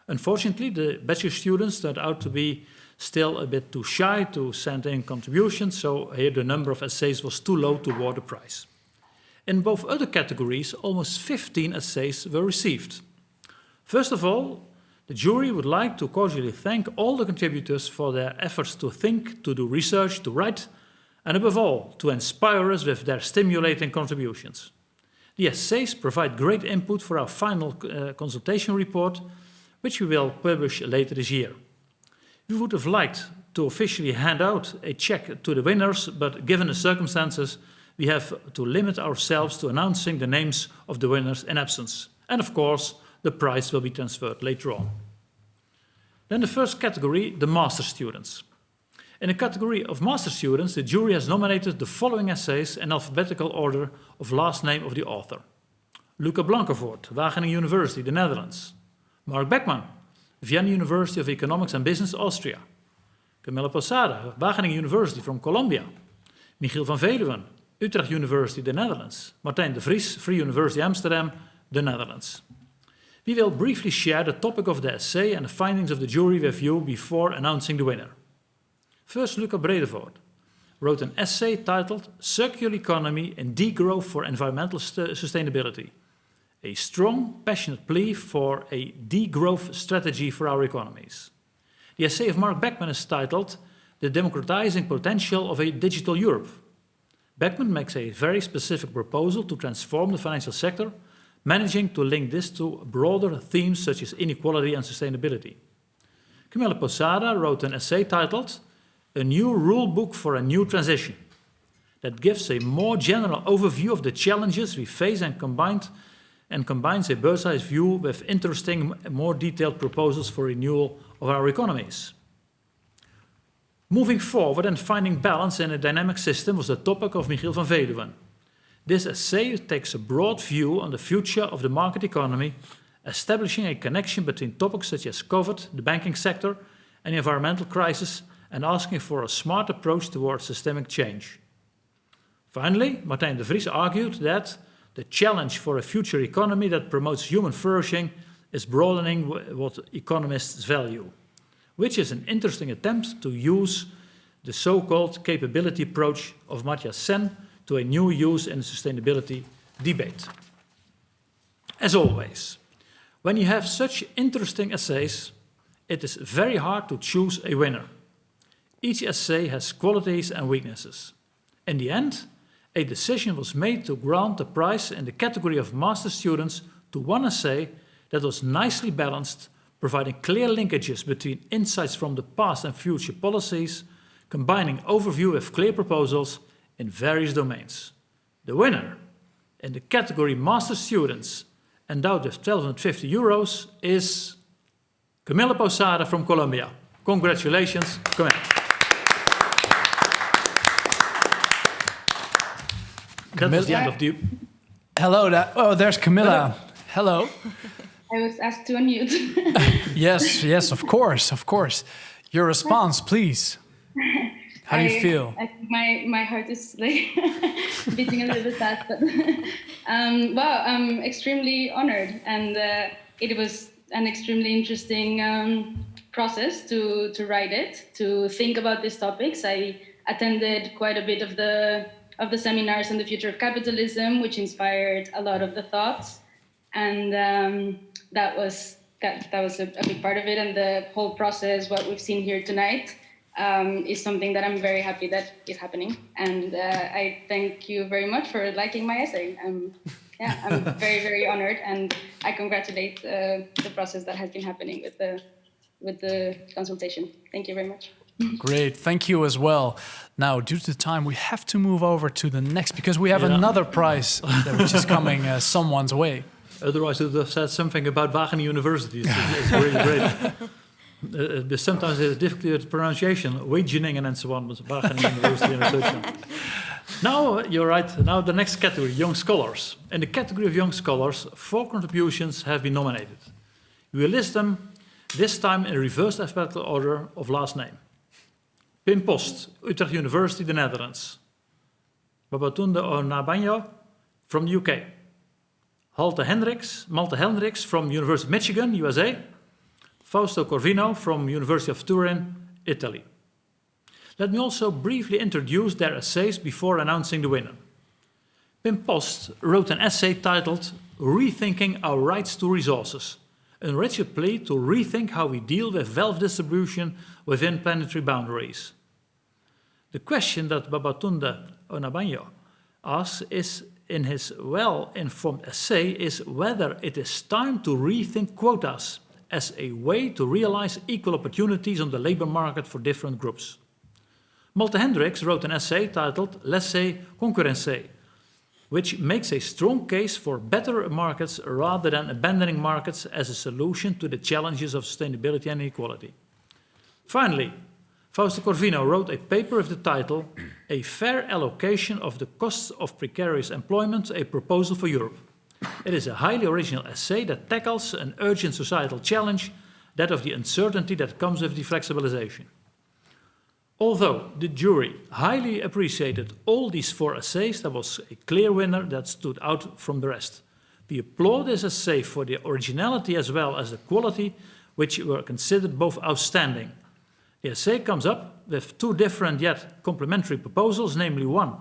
Unfortunately, the bachelor students turned out to be still a bit too shy to send in contributions, so here the number of essays was too low to award the prize. In both other categories, almost 15 essays were received. First of all, the jury would like to cordially thank all the contributors for their efforts to think, to do research, to write, and above all, to inspire us with their stimulating contributions. The essays provide great input for our final consultation report, which we will publish later this year. We would have liked to officially hand out a check to the winners, but given the circumstances, we have to limit ourselves to announcing the names of the winners in absence. And of course, the prize will be transferred later on. Then the first category, the master students. In the category of master students, the jury has nominated the following essays in alphabetical order of last name of the author. Luca Blankenvoort, Wageningen University, the Netherlands. Mark Beckman, Vienna University of Economics and Business, Austria. Camilla Posada, Wageningen University from Colombia. Michiel van Veluwen, Utrecht University, the Netherlands. Martijn de Vries, Free University Amsterdam, the Netherlands. We will briefly share the topic of the essay and the findings of the jury with you before announcing the winner. First, Luca Bredevoort wrote an essay titled Circular Economy and Degrowth for Environmental Sustainability, a strong, passionate plea for a degrowth strategy for our economies. The essay of Mark Beckman is titled The Democratizing Potential of a Digital Europe. Beckman makes a very specific proposal to transform the financial sector, managing to link this to broader themes such as inequality and sustainability. Camilla Posada wrote an essay titled A New Rule Book for a New Transition that gives a more general overview of the challenges we face and combines a bird's-eye view with interesting, more detailed proposals for renewal of our economies. Moving forward and finding balance in a dynamic system was the topic of Michiel van Veluwen. This essay takes a broad view on the future of the market economy, establishing a connection between topics such as COVID, the banking sector, and the environmental crisis, and asking for a smart approach towards systemic change. Finally, Martijn de Vries argued that the challenge for a future economy that promotes human flourishing is broadening what economists value, which is an interesting attempt to use the so-called capability approach of Amartya Sen to a new use in the sustainability debate. As always, when you have such interesting essays, it is very hard to choose a winner. Each essay has qualities and weaknesses. In the end, a decision was made to grant the prize in the category of master students to one essay that was nicely balanced, providing clear linkages between insights from the past and future policies, combining overview with clear proposals in various domains. The winner in the category master students, endowed with 1,250 euros, is Camilla Posada from Colombia. Congratulations, Camilla. That was the end of the... Hello, there's Camilla. Hello. I was asked to unmute. Yes, of course. Your response, please. How do you feel? I think my heart is like beating a little bit fast, but wow, I'm extremely honored, and it was an extremely interesting process to write it, to think about these topics. I attended quite a bit of the seminars on the future of capitalism, which inspired a lot of the thoughts, and that was a big part of it. And the whole process, what we've seen here tonight, is something that I'm very happy that is happening. And I thank you very much for liking my essay. I'm very, very honored, and I congratulate the process that has been happening with the consultation. Thank you very much. Great, thank you as well. Now, due to time, we have to move over to the next, because we have another prize which is coming someone's way. Otherwise, I would have said something about Wageningen University. It's really great. Sometimes it's difficult with pronunciation, Wageningen and so on, but Wageningen University and research. Now, you're right. Now, the next category, young scholars. In the category of young scholars, 4 contributions have been nominated. We will list them this time in reverse alphabetical order of last name. Pim Post, Utrecht University, the Netherlands. Babatunde Onabanjo from the UK. Malte Hendricks from University of Michigan, USA. Fausto Corvino from University of Turin, Italy. Let me also briefly introduce their essays before announcing the winner. Pim Post wrote an essay titled Rethinking Our Rights to Resources, a wretched plea to rethink how we deal with wealth distribution within planetary boundaries. The question that Babatunde Onabanjo asks is, in his well-informed essay, is whether it is time to rethink quotas as a way to realize equal opportunities on the labor market for different groups. Malte Hendricks wrote an essay titled Laissez-concurrencer, which makes a strong case for better markets rather than abandoning markets as a solution to the challenges of sustainability and inequality. Finally, Fausto Corvino wrote a paper with the title A Fair Allocation of the Costs of Precarious Employment, a Proposal for Europe. It is a highly original essay that tackles an urgent societal challenge, that of the uncertainty that comes with deflexibilization. Although the jury highly appreciated all these 4 essays, there was a clear winner that stood out from the rest. We applaud this essay for the originality as well as the quality, which were considered both outstanding. The essay comes up with 2 different yet complementary proposals, namely 1,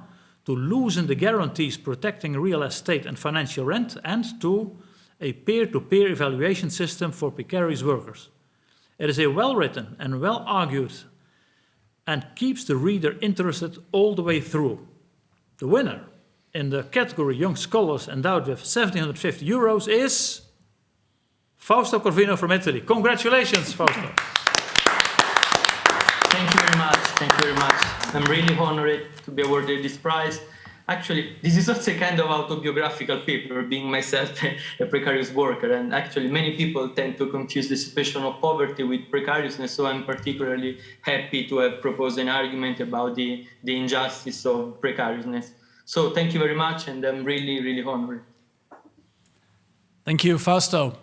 to loosen the guarantees protecting real estate and financial rent, and 2, a peer-to-peer evaluation system for precarious workers. It is a well-written and well-argued and keeps the reader interested all the way through. The winner in the category Young Scholars endowed with €1,750 is Fausto Corvino from Italy. Congratulations, Fausto. Thank you very much. Thank you very much. I'm really honored to be awarded this prize. Actually, this is also a kind of autobiographical paper, being myself a precarious worker. And actually, many people tend to confuse the situation of poverty with precariousness. So I'm particularly happy to have proposed an argument about the injustice of precariousness. So thank you very much. And I'm really, really honored. Thank you, Fausto,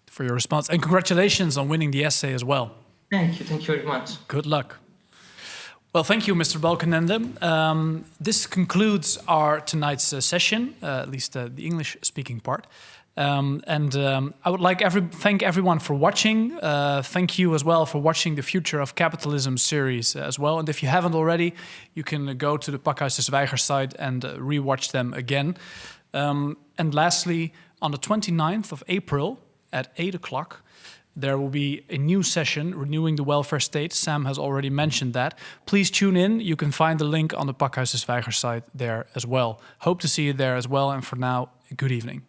for your response. And congratulations on winning the essay as well. Thank you. Thank you very much. Good luck. Well, thank you, Mr. Balkenende. This concludes our tonight's session, at least the English-speaking part. I would like thank everyone for watching. Thank you as well for watching the Future of Capitalism series as well. And if you haven't already, you can go to the Pakhuis de Zwijger site and rewatch them again. And lastly, on the 29th of April at 8 o'clock, there will be a new session, Renewing the Welfare State. Sam has already mentioned that. Please tune in. You can find the link on the Pakhuis de Zwijger site there as well. Hope to see you there as well. And for now, good evening.